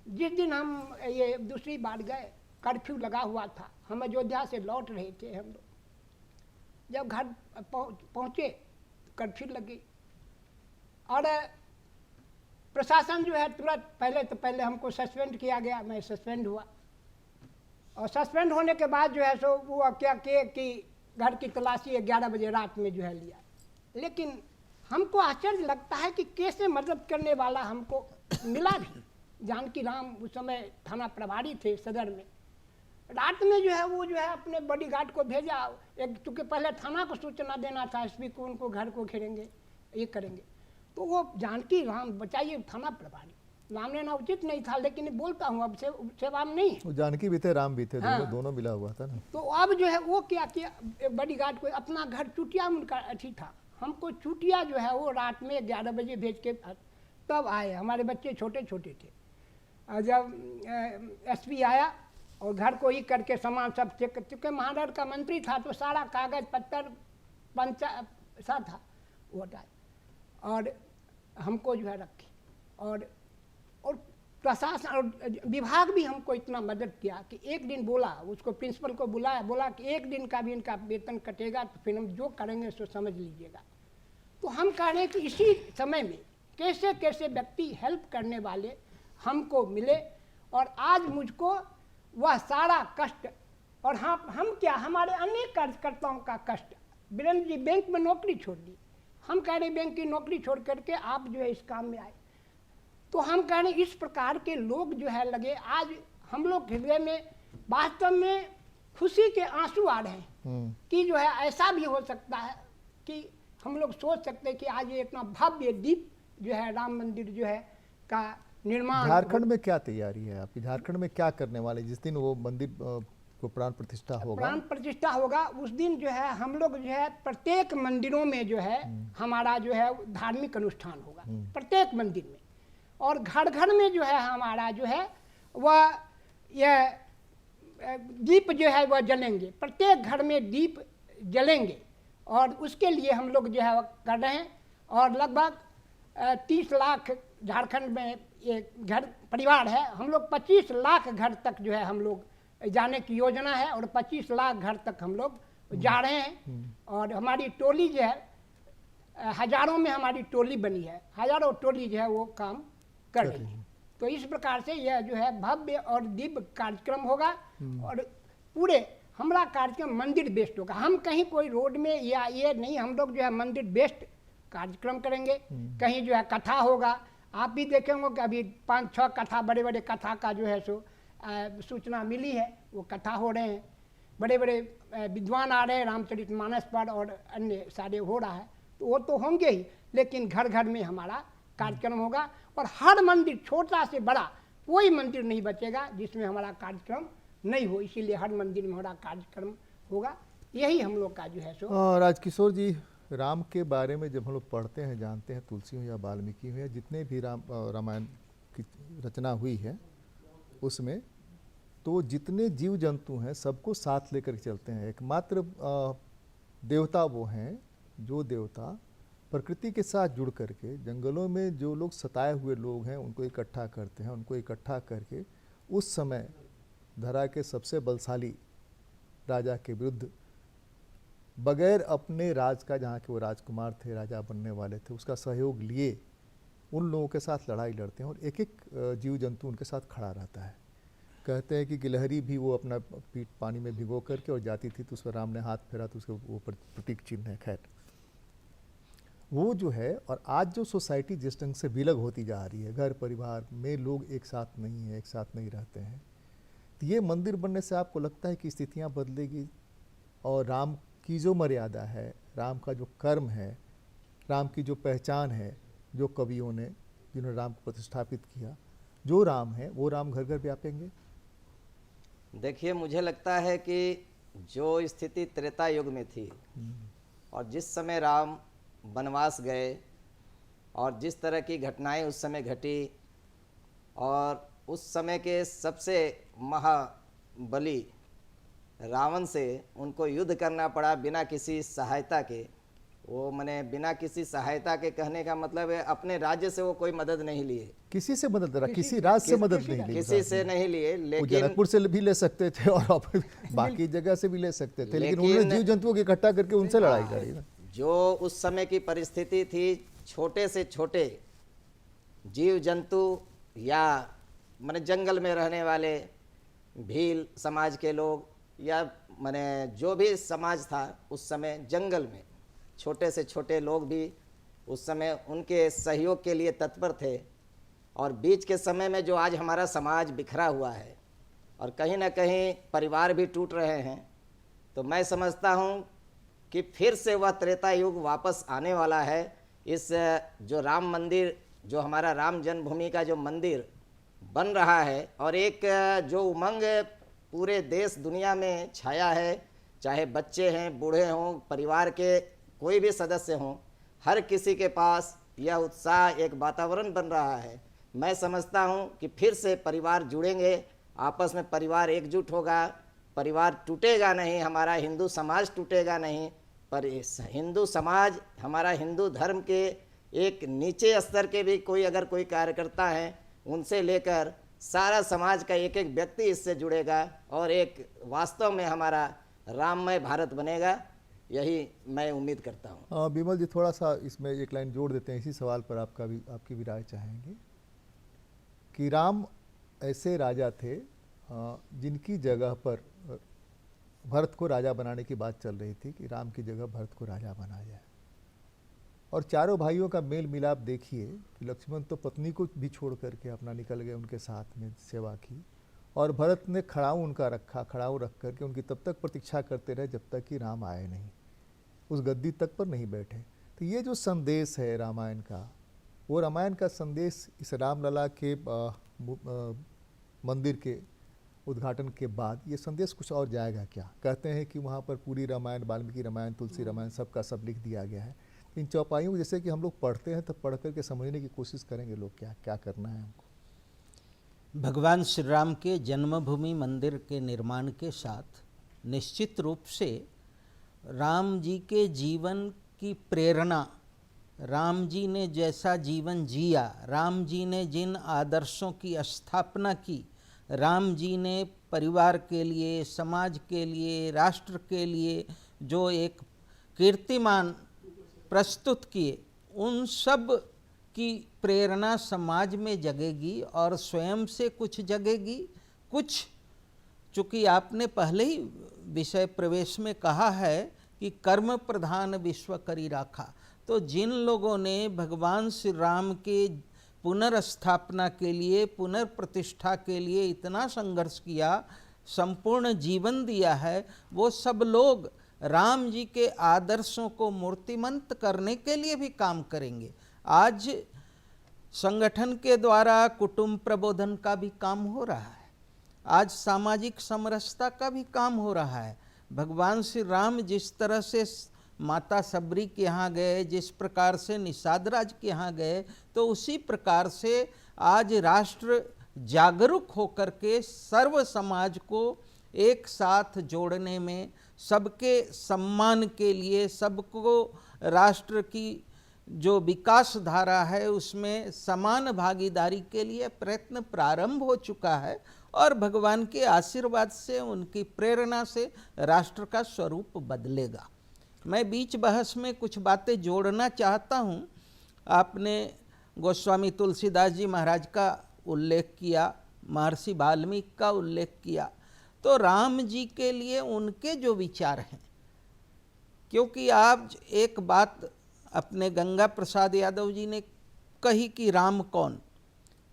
जिस दिन हम ये दूसरी बार गए, कर्फ्यू लगा हुआ था, हम अयोध्या से लौट रहे थे हम लोग, जब घर पहुँचे कर्फ्यू लग गई, और प्रशासन जो है तुरंत पहले हमको सस्पेंड किया गया, मैं सस्पेंड हुआ, और सस्पेंड होने के बाद जो है सो वो क्या किए कि घर की तलाशी 11 बजे रात में जो है लिया। लेकिन हमको आश्चर्य लगता है कि कैसे मदद करने वाला हमको मिला भी। जानकी राम उस समय थाना प्रभारी थे सदर में, रात में जो है वो जो है अपने बॉडीगार्ड को भेजा, एक चूँकि पहले थाना को सूचना देना था, एसपी को, उनको घर को घेरेंगे, ये करेंगे, तो वो जानकी राम बचाइए थाना प्रभारी, नाम लेना उचित नहीं था, लेकिन बोलता हूँ अब से सेवा में नहीं। वो जानकी भी थे, राम भी थे, हाँ। दोनों मिला हुआ था ना। तो अब जो है वो क्या किया, बॉडीगार्ड को अपना घर चुटिया में उनका अथी था, हमको चुटिया जो है वो रात में 11 बजे भेज के तब आए। हमारे बच्चे छोटे छोटे थे, और जब एसपी आया और घर को ही करके सामान सब चेक, चूँकि महाराष्ट्र का मंत्री था तो सारा कागज पत्तर पंचा था वो हटाए, और हमको जो है रखे, और प्रशासन और विभाग भी हमको इतना मदद किया कि एक दिन बोला, उसको प्रिंसिपल को बुलाया, बोला कि एक दिन का भी इनका वेतन कटेगा तो फिर हम जो करेंगे सो समझ लीजिएगा। तो हम कह रहे हैं कि इसी समय में कैसे कैसे व्यक्ति हेल्प करने वाले हमको मिले, और आज मुझको वह सारा कष्ट, और हम क्या, हमारे अनेक कार्यकर्ताओं का कष्ट, वीरेंद्र जी बैंक में नौकरी छोड़ दी, हम कह रहे बैंक की नौकरी छोड़ करके आप जो है इस काम में आए, तो हम कह रहे इस प्रकार के लोग जो है लगे। आज हम लोग हृदय में वास्तव में खुशी के आंसू आ रहे हैं कि जो है ऐसा भी हो सकता है कि हम लोग सोच सकते हैं कि आज ये इतना भव्य दीप जो है राम मंदिर जो है का निर्माण। झारखंड में क्या तैयारी है आपकी? झारखंड में क्या करने वाले जिस दिन वो मंदिर को प्राण प्रतिष्ठा होगा? प्राण प्रतिष्ठा होगा उस दिन जो है हम लोग जो है प्रत्येक मंदिरों में जो है हमारा जो है धार्मिक अनुष्ठान होगा, प्रत्येक मंदिर में, और घर घर में जो है हमारा जो है वह यह दीप जो है वह जलेंगे, प्रत्येक घर में दीप जलेंगे, और उसके लिए हम लोग जो है कर रहे हैं। और लगभग 30 लाख झारखंड में ये घर परिवार है, हम लोग 25 लाख घर तक जो है हम लोग जाने की योजना है, और 25 लाख घर तक हम लोग जा रहे हैं। और हमारी टोली जो है हजारों में हमारी टोली बनी है, हजारों टोली जो है वो काम कर रही है। तो इस प्रकार से यह जो है भव्य और दिव्य कार्यक्रम होगा, और पूरे हमारा कार्यक्रम मंदिर बेस्ड होगा। हम कहीं कोई रोड में या ये नहीं, हम लोग जो है मंदिर बेस्ड कार्यक्रम करेंगे, कहीं जो है कथा होगा। आप भी देखेंगे कि अभी 5-6 कथा, बड़े बड़े कथा का जो है सो सूचना मिली है, वो कथा हो रहे हैं, बड़े बड़े विद्वान आ रहे हैं रामचरितमानस पर और अन्य सारे हो रहा है, तो वो तो होंगे ही, लेकिन घर घर में हमारा कार्यक्रम होगा। और हर मंदिर, छोटा से बड़ा कोई मंदिर नहीं बचेगा जिसमें हमारा कार्यक्रम नहीं हो, इसीलिए हर मंदिर में हमारा कार्यक्रम होगा। यही हम लोग का जो है सो। राजकिशोर जी, राम के बारे में जब हम लोग पढ़ते हैं, जानते हैं, तुलसी हो या वाल्मीकि हो या जितने भी रामायण की रचना हुई है उसमें, तो जितने जीव जंतु हैं सबको साथ लेकर के चलते हैं। एकमात्र देवता वो हैं जो देवता प्रकृति के साथ जुड़ करके जंगलों में जो लोग सताए हुए लोग हैं उनको इकट्ठा करते हैं। उनको इकट्ठा करके उस समय धरा के सबसे बलशाली राजा के विरुद्ध बगैर अपने राज का, जहाँ के वो राजकुमार थे, राजा बनने वाले थे, उसका सहयोग लिए उन लोगों के साथ लड़ाई लड़ते हैं और एक एक जीव जंतु उनके साथ खड़ा रहता है। कहते हैं कि गिलहरी भी वो अपना पीठ पानी में भिगो करके और जाती थी, तो उस पर राम ने हाथ फेरा तो उसके ऊपर प्रतीक चिन्ह है। खैर वो जो है, और आज जो सोसाइटी जिस ढंग से विलग होती जा रही है, घर परिवार में लोग एक साथ नहीं हैं, एक साथ नहीं रहते हैं, तो ये मंदिर बनने से आपको लगता है कि स्थितियाँ बदलेगी और राम की जो मर्यादा है, राम का जो कर्म है, राम की जो पहचान है, जो कवियों ने जिन्होंने राम को प्रतिष्ठापित किया, जो राम है वो राम घर घर व्यापेंगे? देखिए, मुझे लगता है कि जो स्थिति त्रेता युग में थी और जिस समय राम वनवास गए और जिस तरह की घटनाएं उस समय घटी और उस समय के सबसे महाबली रावण से उनको युद्ध करना पड़ा बिना किसी सहायता के। वो मैंने बिना किसी सहायता के कहने का मतलब है अपने राज्य से वो कोई मदद नहीं लिए, किसी से मदद रहा, किसी राज से मदद नहीं ली, किसी से नहीं लिए, वो लेकिन जनकपुर से भी ले सकते थे और बाकी जगह से भी ले सकते थे, लेकिन उन्होंने जीव जंतुओं को इकट्ठा करके उनसे लड़ाई लड़ी ना। जो उस समय की परिस्थिति थी, छोटे से छोटे जीव जंतु या माने जंगल में रहने वाले भील समाज के लोग या माने जो भी समाज था उस समय जंगल में, छोटे से छोटे लोग भी उस समय उनके सहयोग के लिए तत्पर थे। और बीच के समय में जो आज हमारा समाज बिखरा हुआ है और कहीं ना कहीं परिवार भी टूट रहे हैं, तो मैं समझता हूँ कि फिर से वह त्रेता युग वापस आने वाला है। इस जो राम मंदिर, जो हमारा राम जन्मभूमि का जो मंदिर बन रहा है और एक जो उमंग पूरे देश दुनिया में छाया है, चाहे बच्चे हैं, बूढ़े हों, परिवार के कोई भी सदस्य हों, हर किसी के पास यह उत्साह, एक वातावरण बन रहा है। मैं समझता हूँ कि फिर से परिवार जुड़ेंगे, आपस में परिवार एकजुट होगा, परिवार टूटेगा नहीं, हमारा हिंदू समाज टूटेगा नहीं। पर इस हिंदू समाज, हमारा हिंदू धर्म के एक नीचे स्तर के भी कोई अगर कोई कार्यकर्ता हैं, उनसे लेकर सारा समाज का एक एक व्यक्ति इससे जुड़ेगा और एक वास्तव में हमारा राममय भारत बनेगा, यही मैं उम्मीद करता हूँ। बिमल जी, थोड़ा सा इसमें एक लाइन जोड़ देते हैं, इसी सवाल पर आपकी भी राय चाहेंगे कि राम ऐसे राजा थे जिनकी जगह पर भरत को राजा बनाने की बात चल रही थी कि राम की जगह भरत को राजा बनाया जाए, और चारों भाइयों का मेल मिलाप देखिए कि लक्ष्मण तो पत्नी को भी छोड़ करके अपना निकल गए, उनके साथ में सेवा की, और भरत ने खड़ाऊ उनका रखा, खड़ाऊ रख करके उनकी तब तक प्रतीक्षा करते रहे जब तक कि राम आए नहीं, उस गद्दी तक पर नहीं बैठे। तो ये जो संदेश है रामायण का, वो रामायण का संदेश इस रामलला के मंदिर के उद्घाटन के बाद ये संदेश कुछ और जाएगा क्या? कहते हैं कि वहाँ पर पूरी रामायण, वाल्मीकि रामायण, तुलसी रामायण सबका सब लिख दिया गया है। इन चौपाइयों को जैसे कि हम लोग पढ़ते हैं, तब पढ़ करके समझने की कोशिश करेंगे लोग क्या क्या करना है हमको। भगवान श्री राम के जन्मभूमि मंदिर के निर्माण के साथ निश्चित रूप से राम जी के जीवन की प्रेरणा, राम जी ने जैसा जीवन जिया, राम जी ने जिन आदर्शों की स्थापना की, राम जी ने परिवार के लिए, समाज के लिए, राष्ट्र के लिए जो एक कीर्तिमान प्रस्तुत किए, उन सब की प्रेरणा समाज में जगेगी और स्वयं से कुछ जगेगी। कुछ, चूँकि आपने पहले ही विषय प्रवेश में कहा है कि कर्म प्रधान विश्व करी राखा, तो जिन लोगों ने भगवान श्री राम के पुनर्स्थापना के लिए, पुनर्प्रतिष्ठा के लिए इतना संघर्ष किया, संपूर्ण जीवन दिया है, वो सब लोग राम जी के आदर्शों को मूर्तिमंत करने के लिए भी काम करेंगे। आज संगठन के द्वारा कुटुंब प्रबोधन का भी काम हो रहा है, आज सामाजिक समरसता का भी काम हो रहा है। भगवान श्री राम जिस तरह से माता सबरी के यहाँ गए, जिस प्रकार से निषाद राज के यहाँ गए, तो उसी प्रकार से आज राष्ट्र जागरूक होकर के सर्व समाज को एक साथ जोड़ने में, सबके सम्मान के लिए, सबको राष्ट्र की जो विकास धारा है उसमें समान भागीदारी के लिए प्रयत्न प्रारंभ हो चुका है और भगवान के आशीर्वाद से, उनकी प्रेरणा से राष्ट्र का स्वरूप बदलेगा। मैं बीच बहस में कुछ बातें जोड़ना चाहता हूँ। आपने गोस्वामी तुलसीदास जी महाराज का उल्लेख किया, महर्षि वाल्मीकि का उल्लेख किया, तो राम जी के लिए उनके जो विचार हैं, क्योंकि आप एक बात अपने गंगा प्रसाद यादव जी ने कही कि राम कौन,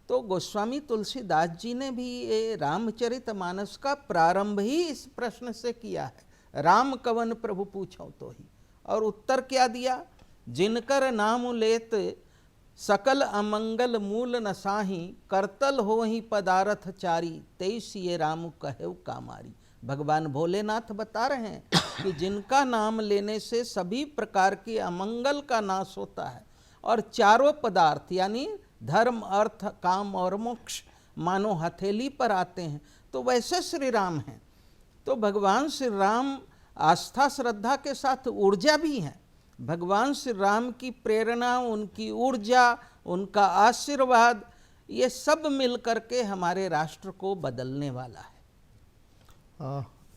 तो गोस्वामी तुलसीदास जी ने भी ये रामचरितमानस का प्रारंभ ही इस प्रश्न से किया है, राम कवन प्रभु पूछो तो ही। और उत्तर क्या दिया, जिनकर नाम लेत सकल अमंगल मूल नसाही, करतल हो ही पदारथ चारी, तेईस ये राम कहे कामारी। भगवान भोलेनाथ बता रहे हैं कि जिनका नाम लेने से सभी प्रकार के अमंगल का नाश होता है और चारों पदार्थ यानी धर्म, अर्थ, काम और मोक्ष मानो हथेली पर आते हैं, तो वैसे श्री राम हैं। तो भगवान श्री राम आस्था श्रद्धा के साथ ऊर्जा भी हैं। भगवान श्री राम की प्रेरणा, उनकी ऊर्जा, उनका आशीर्वाद, ये सब मिलकर के हमारे राष्ट्र को बदलने वाला है।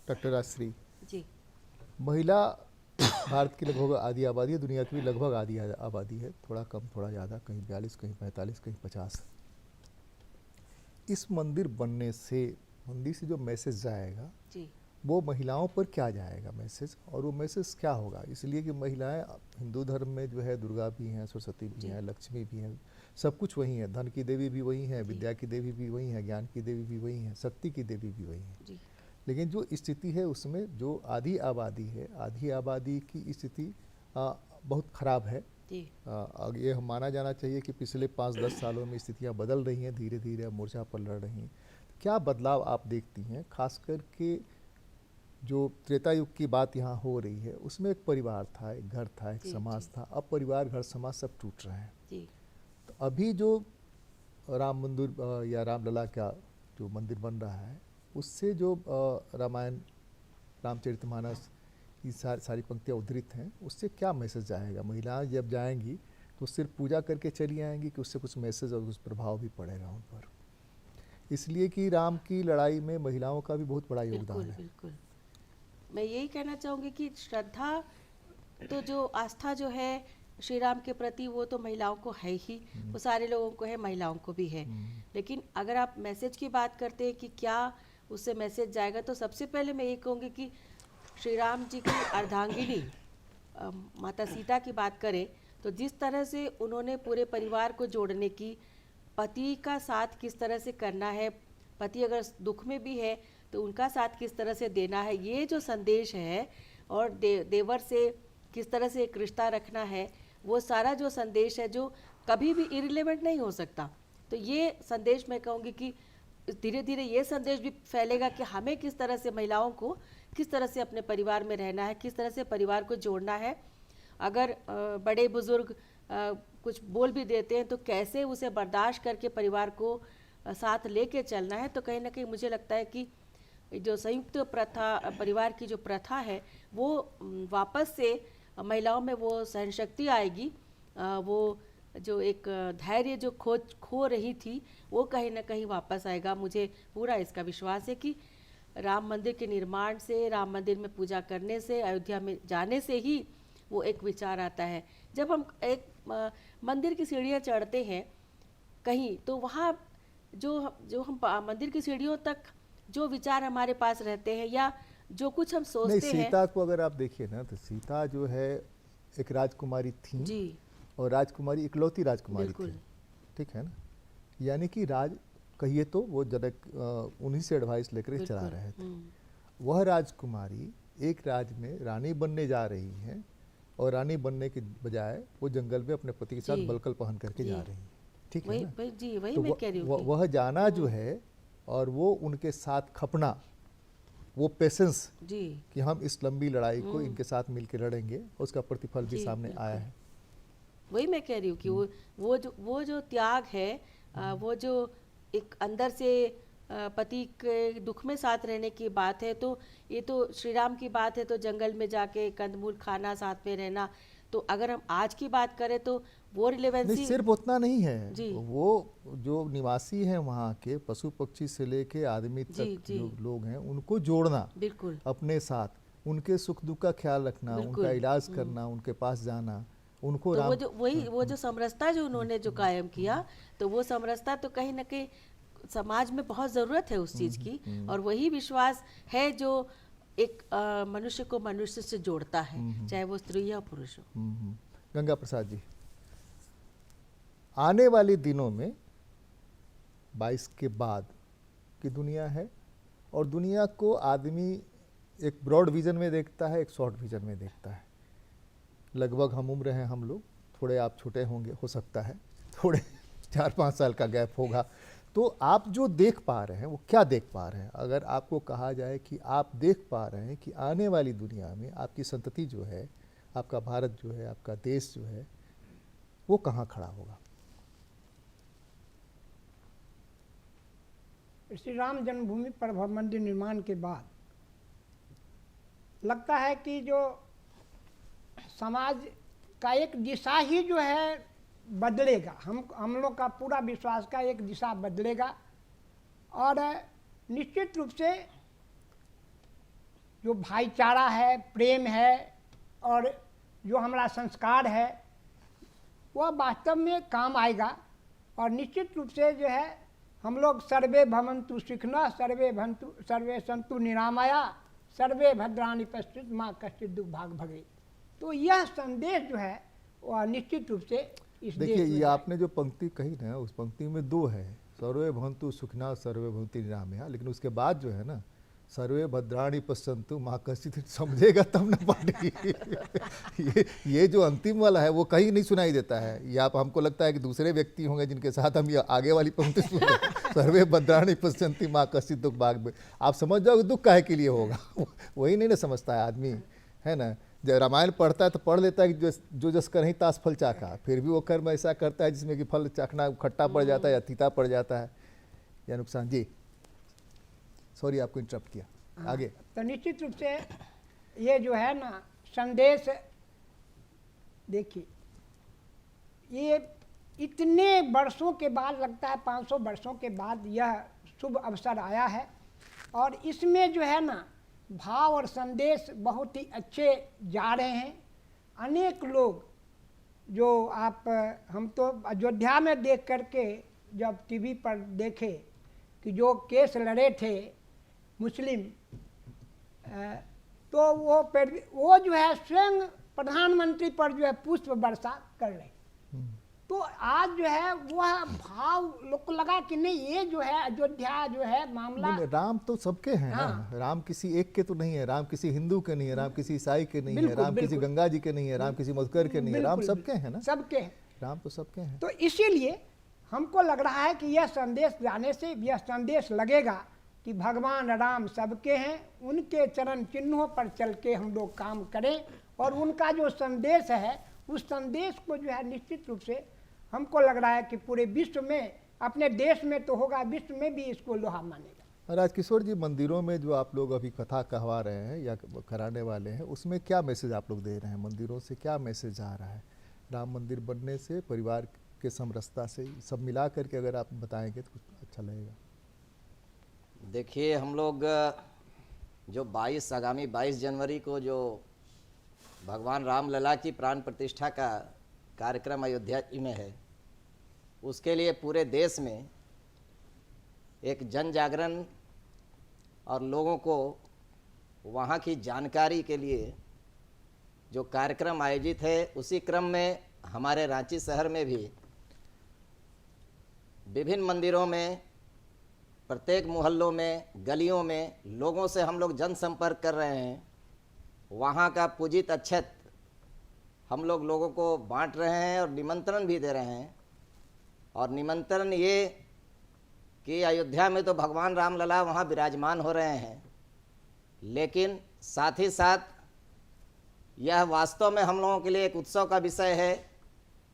डॉक्टर राजश्री जी, महिला भारत की लगभग आधी आबादी है, दुनिया की भी लगभग आधी आबादी है, थोड़ा कम थोड़ा ज़्यादा, कहीं 42, कहीं 45, कहीं 50। इस मंदिर बनने से, मंदिर से जो मैसेज जाएगा जी, वो महिलाओं पर क्या जाएगा मैसेज, और वो मैसेज क्या होगा? इसलिए कि महिलाएं हिंदू धर्म में जो है दुर्गा भी हैं, सरस्वती भी हैं, लक्ष्मी भी हैं, सब कुछ वही है, धन की देवी भी वही है, विद्या की देवी भी वही है, ज्ञान की देवी भी वही है, शक्ति की देवी भी वही है। जी, लेकिन जो स्थिति है उसमें जो आधी आबादी है, आधी आबादी की स्थिति बहुत ख़राब है। जी, ये हम माना जाना चाहिए कि पिछले 5-10 सालों में स्थितियाँ बदल रही हैं, धीरे धीरे मोर्चा पर लड़ रही हैं। क्या बदलाव आप देखती हैं? खास करके जो त्रेता युग की बात यहाँ हो रही है, उसमें एक परिवार था, एक घर था, एक जी, समाज जी। था। अब परिवार, घर, समाज सब टूट रहे हैं। जी, तो अभी जो राम मंदिर या रामलला का जो मंदिर बन रहा है, उससे जो रामायण, रामचरितमानस की सारी पंक्तियाँ उद्धृत हैं, उससे क्या मैसेज जाएगा? महिलाएं जब जाएंगी तो सिर्फ पूजा करके चली आएंगी कि उससे कुछ मैसेज और कुछ प्रभाव भी पड़ेगा उन पर? इसलिए कि राम की लड़ाई में महिलाओं का भी बहुत बड़ा योगदान बिल्कुल है। बिल्कुल। मैं यही कहना चाहूँगी कि श्रद्धा तो जो आस्था जो है श्री राम के प्रति, वो तो महिलाओं को है ही, वो सारे लोगों को है, महिलाओं को भी है। लेकिन अगर आप मैसेज की बात करते हैं कि क्या उससे मैसेज जाएगा, तो सबसे पहले मैं ये कहूँगी कि श्री राम जी की अर्धांगिनी माता सीता की बात करें तो जिस तरह से उन्होंने पूरे परिवार को जोड़ने की, पति का साथ किस तरह से करना है, पति अगर दुख में भी है तो उनका साथ किस तरह से देना है, ये जो संदेश है, और देवर से किस तरह से एक रिश्ता रखना है, वो सारा जो संदेश है जो कभी भी इरिलेवेंट नहीं हो सकता। तो ये संदेश मैं कहूँगी कि धीरे धीरे ये संदेश भी फैलेगा कि हमें किस तरह से, महिलाओं को किस तरह से अपने परिवार में रहना है, किस तरह से परिवार को जोड़ना है। अगर बड़े बुजुर्ग कुछ बोल भी देते हैं तो कैसे उसे बर्दाश्त करके परिवार को साथ लेके चलना है। तो कहीं ना कहीं मुझे लगता है कि जो संयुक्त प्रथा, परिवार की जो प्रथा है, वो वापस से महिलाओं में वो सहनशक्ति आएगी, वो जो एक धैर्य जो खो रही थी, वो कहीं ना कहीं वापस आएगा। मुझे पूरा इसका विश्वास है कि राम मंदिर के निर्माण से, राम मंदिर में पूजा करने से, अयोध्या में जाने से ही वो एक विचार आता है। जब हम एक मंदिर की सीढ़ियाँ चढ़ते हैं कहीं, तो वहाँ जो हम मंदिर की सीढ़ियों तक जो विचार हमारे पास रहते हैं या जो कुछ हम नहीं, सोचते हैं, सीता को अगर आप देखिए ना, तो सीता जो है एक राजकुमारी थी जी और राजकुमारी इकलौती राजकुमारी बिल्कुल। थी, ठीक है ना। यानी कि राज कहिए तो वो जनक उन्हीं से एडवाइस लेकर ही चला बिल्कुल। रहे थे। वह राजकुमारी एक राज्य में रानी बनने जा रही है और रानी बनने के बजाय वो जंगल में अपने पति के साथ जी। बलकल पहन करके जा रही है, ठीक है वही ना। जी वही तो मैं कह रही हूँ कि वह जाना जो है और वो उनके साथ खपना, वो पेशेंस जी कि हम इस लंबी लड़ाई को इनके साथ मिलकर लड़ेंगे, उसका प्रतिफल भी जी, सामने बिल्कुल। आया है। वही मैं कह रही हूँ कि वो जो त्याग है, वो जो एक अंदर से पति के दुख में साथ रहने की बात है, तो ये तो श्री राम की बात है, तो जंगल में जाके कंदमूल खाना, साथ में रहना। तो अगर हम आज की बात करें तो वो नहीं, रिलेवेंसी सिर्फ उतना नहीं है, जी। वो जो निवासी हैं वहाँ के पशु पक्षी से लेके आदमी जी, तक जी। जो लोग हैं उनको जोड़ना बिल्कुल अपने साथ, उनके सुख दुख का ख्याल रखना, बिल्कुल। उनका इलाज करना, उनके पास जाना, उनको तो राम वो जो समरसता जो उन्होंने जो कायम किया, तो वो समरसता तो कहीं ना कहीं समाज में बहुत ज़रूरत है उस चीज़ की, और वही विश्वास है जो एक मनुष्य को मनुष्य से जोड़ता है, चाहे वो स्त्री या पुरुष हो। गंगा प्रसाद जी, आने वाले दिनों में 22 के बाद की दुनिया है और दुनिया को आदमी एक ब्रॉड विजन में देखता है, एक शॉर्ट विजन में देखता है। लगभग हम उम्र हैं हम लोग, थोड़े आप छोटे होंगे, हो सकता है थोड़े 4-5 साल का गैप होगा। तो आप जो देख पा रहे हैं वो क्या देख पा रहे हैं? अगर आपको कहा जाए कि आप देख पा रहे हैं कि आने वाली दुनिया में आपकी संतति जो है, आपका भारत जो है, आपका देश जो है, वो कहाँ खड़ा होगा? श्री राम जन्मभूमि पर भव्य मंदिर निर्माण के बाद लगता है कि जो समाज का एक दिशा ही जो है बदलेगा। हम लोग का पूरा विश्वास का एक दिशा बदलेगा और निश्चित रूप से जो भाईचारा है, प्रेम है और जो हमारा संस्कार है वह वास्तव में काम आएगा। और निश्चित रूप से जो है हम लोग सर्वे भवन्तु सुखिनः, सर्वे सन्तु निरामया, सर्वे भद्राणि पश्यन्तु माँ कश्चित् दुर्भाग् भवेत्। तो यह संदेश जो है वह निश्चित रूप से इस देखिए, देश में ये आपने जो पंक्ति कही ना, उस पंक्ति में 2 है, सर्वे भवन्तु सुखिनः सर्वे भवन्तु निरामया, लेकिन उसके बाद जो है ना, सर्वे भद्राणि पश्यन्तु माँ कश्चित्, समझेगा तब न पढ़ेगी। ये जो अंतिम वाला है वो कहीं नहीं सुनाई देता है। ये आप हमको लगता है कि दूसरे व्यक्ति होंगे जिनके साथ हम ये आगे वाली पंक्ति सुन रहे हैं, सर्वे भद्राणि पश्यन्ति माँ कश्चित् दुर्भाग् भवेत्। आप समझ जाओगे दुख काहे के लिए होगा। वही नहीं ना समझता है आदमी, है ना। जब रामायण पढ़ता है तो पढ़ लेता है कि जो जस कर ही तास फल चाखा, फिर भी वो कर्म ऐसा करता है जिसमें कि फल चाखना खट्टा पड़ जाता है या तीता पड़ जाता है या नुकसान। जी सॉरी आपको इंटरप्ट किया, आगे। तो निश्चित रूप से ये जो है ना संदेश, देखिए ये इतने वर्षों के बाद, लगता है 500 वर्षों के बाद यह शुभ अवसर आया है और इसमें जो है ना भाव और संदेश बहुत ही अच्छे जा रहे हैं। अनेक लोग जो हम तो अयोध्या में देख करके जब टीवी पर देखे कि जो केस लड़े थे मुस्लिम, तो वो जो है स्वयं प्रधानमंत्री पर जो है पुष्प वर्षा कर रहे। तो आज जो है वह भाव लोग को लगा कि नहीं, ये जो है अयोध्या जो है मामला, नहीं, राम तो सबके हैं ना, राम किसी एक के तो नहीं है, राम किसी हिंदू के नहीं है, राम किसी ईसाई के नहीं है, राम किसी गंगा जी के नहीं है, राम किसी मधुकर के नहीं है, राम सबके हैं ना, सबके हैं। राम तो सबके हैं। तो इसीलिए हमको लग रहा है कि यह संदेश जाने से यह संदेश लगेगा कि भगवान राम सबके हैं, उनके चरण चिन्हों पर चल के हम लोग काम करें और उनका जो संदेश है उस संदेश को जो है निश्चित रूप से हमको लग रहा है कि पूरे विश्व में, अपने देश में तो होगा, विश्व में भी इसको लोहा मानेगा। राजकिशोर जी, मंदिरों में जो आप लोग अभी कथा कहवा रहे हैं या कराने वाले हैं, उसमें क्या मैसेज आप लोग दे रहे हैं? मंदिरों से क्या मैसेज आ रहा है? राम मंदिर बनने से, परिवार के समरसता से, सब मिला करके अगर आप बताएंगे तो कुछ अच्छा लगेगा। देखिए, हम लोग जो आगामी 22 जनवरी को जो भगवान राम लला की प्राण प्रतिष्ठा का कार्यक्रम अयोध्या जी में है, उसके लिए पूरे देश में एक जन जागरण और लोगों को वहाँ की जानकारी के लिए जो कार्यक्रम आयोजित है उसी क्रम में हमारे रांची शहर में भी विभिन्न मंदिरों में, प्रत्येक मोहल्लों में, गलियों में लोगों से हम लोग जनसंपर्क कर रहे हैं। वहाँ का पूजित अक्षत हम लोगों को बांट रहे हैं और निमंत्रण भी दे रहे हैं। और निमंत्रण ये कि अयोध्या में तो भगवान रामलला वहाँ विराजमान हो रहे हैं, लेकिन साथ ही साथ यह वास्तव में हम लोगों के लिए एक उत्सव का विषय है।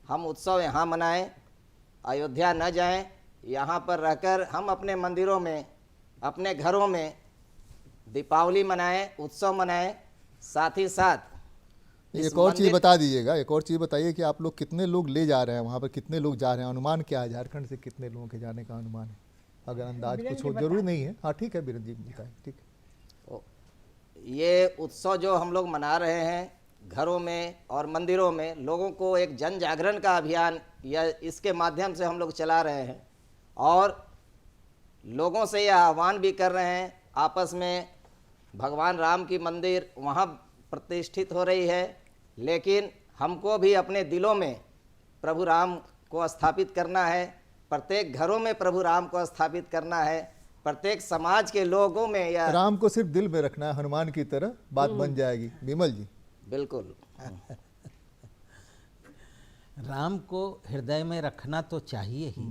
हम उत्सव यहाँ मनाएं, अयोध्या न जाएं, यहाँ पर रहकर हम अपने मंदिरों में, अपने घरों में दीपावली मनाएं, उत्सव मनाएं। साथ ही साथ एक और चीज़ बता दीजिएगा, एक और चीज़ बताइए कि आप लोग कितने लोग ले जा रहे हैं वहाँ पर, कितने लोग जा रहे हैं, अनुमान क्या है? झारखंड से कितने लोगों के जाने का अनुमान है? अगर अंदाज कुछ हो, जरूरी नहीं है। हाँ ठीक है बीरेंद्र जी बताएं। ठीक है। ये उत्सव जो हम लोग मना रहे हैं घरों में और मंदिरों में, लोगों को एक जन जागरण का अभियान या इसके माध्यम से हम लोग चला रहे हैं और लोगों से यह आह्वान भी कर रहे हैं। आपस में भगवान राम की मंदिर वहाँ प्रतिष्ठित हो रही है, लेकिन हमको भी अपने दिलों में प्रभु राम को स्थापित करना है, प्रत्येक घरों में प्रभु राम को स्थापित करना है, प्रत्येक समाज के लोगों में। या राम को सिर्फ दिल में रखना है, हनुमान की तरह बात बन जाएगी। विमल जी। बिल्कुल। राम को हृदय में रखना तो चाहिए ही,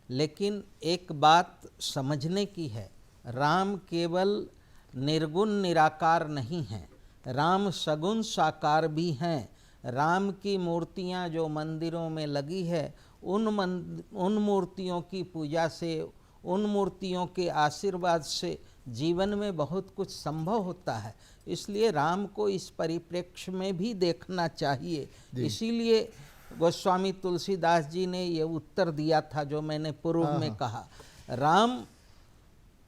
लेकिन एक बात समझने की है, राम केवल निर्गुण निराकार नहीं हैं, राम सगुण साकार भी हैं। राम की मूर्तियां जो मंदिरों में लगी है, उन मूर्तियों की पूजा से, उन मूर्तियों के आशीर्वाद से जीवन में बहुत कुछ संभव होता है। इसलिए राम को इस परिप्रेक्ष्य में भी देखना चाहिए। इसीलिए गोस्वामी तुलसीदास जी ने ये उत्तर दिया था जो मैंने पूर्व में कहा, राम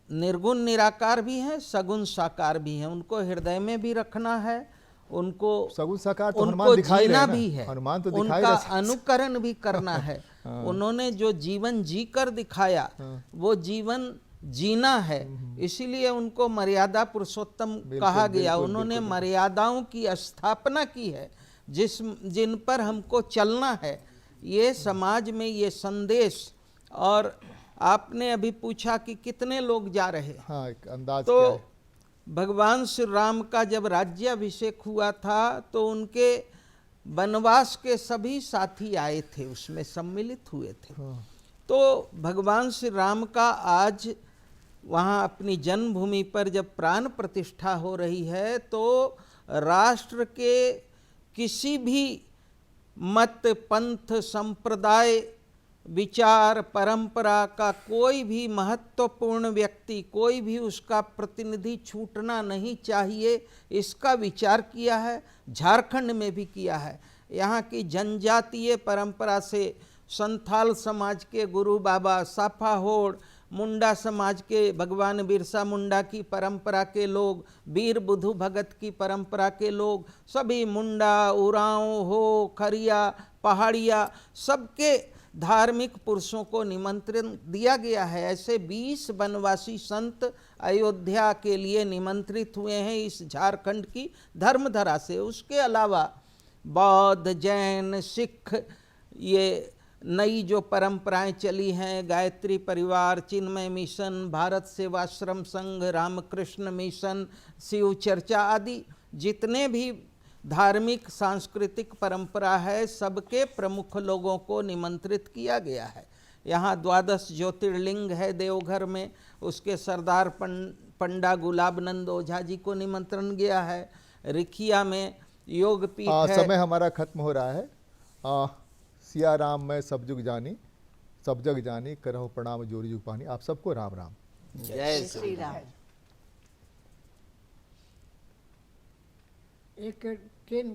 निर्गुण निराकार भी हैं, सगुण साकार भी हैं, उनको हृदय में भी रखना है, उनको सगुण साकार तो उनको दिखाई जीना रहे भी है, हनुमान तो दिखाई उनका रहे। अनुकरण भी करना है। उन्होंने जो जीवन जी कर दिखाया वो जीवन जीना है, इसीलिए उनको मर्यादा पुरुषोत्तम कहा गया। उन्होंने मर्यादाओं की स्थापना की है जिन पर हमको चलना है। ये समाज में ये संदेश। और आपने अभी पूछा कि कितने लोग जा रहे हैं। हाँ, एक अंदाज तो क्या है? भगवान श्री राम का जब राज्याभिषेक हुआ था तो उनके वनवास के सभी साथी आए थे, उसमें सम्मिलित हुए थे। तो भगवान श्री राम का आज वहाँ अपनी जन्मभूमि पर जब प्राण प्रतिष्ठा हो रही है तो राष्ट्र के किसी भी मत, पंथ, संप्रदाय, विचार, परंपरा का कोई भी महत्वपूर्ण व्यक्ति, कोई भी उसका प्रतिनिधि छूटना नहीं चाहिए, इसका विचार किया है। झारखंड में भी किया है। यहाँ की जनजातीय परंपरा से संथाल समाज के गुरु बाबा साफा होड़, मुंडा समाज के भगवान बिरसा मुंडा की परंपरा के लोग, वीर बुधु भगत की परंपरा के लोग, सभी मुंडा, उरांव हो, खरिया, पहाड़िया, सबके धार्मिक पुरुषों को निमंत्रण दिया गया है। ऐसे 20 वनवासी संत अयोध्या के लिए निमंत्रित हुए हैं इस झारखंड की धर्मधरा से। उसके अलावा बौद्ध, जैन, सिख, ये नई जो परंपराएं चली हैं, गायत्री परिवार, चिन्मय मिशन, भारत सेवाश्रम संघ, रामकृष्ण मिशन, शिव चर्चा आदि जितने भी धार्मिक सांस्कृतिक परंपरा है, सबके प्रमुख लोगों को निमंत्रित किया गया है। यहाँ 12 ज्योतिर्लिंग है देवघर में, उसके सरदार पंडा गुलाबनंद ओझा जी को निमंत्रण गया है। रिखिया में योग पीठ है। समय हमारा खत्म हो रहा है। सिया राम मैं सब जुग जानी, सब जग जानी, करहु प्रणाम जोरी जुग पानी। आप सबको राम राम। जय श्री राम। एक ट्रेन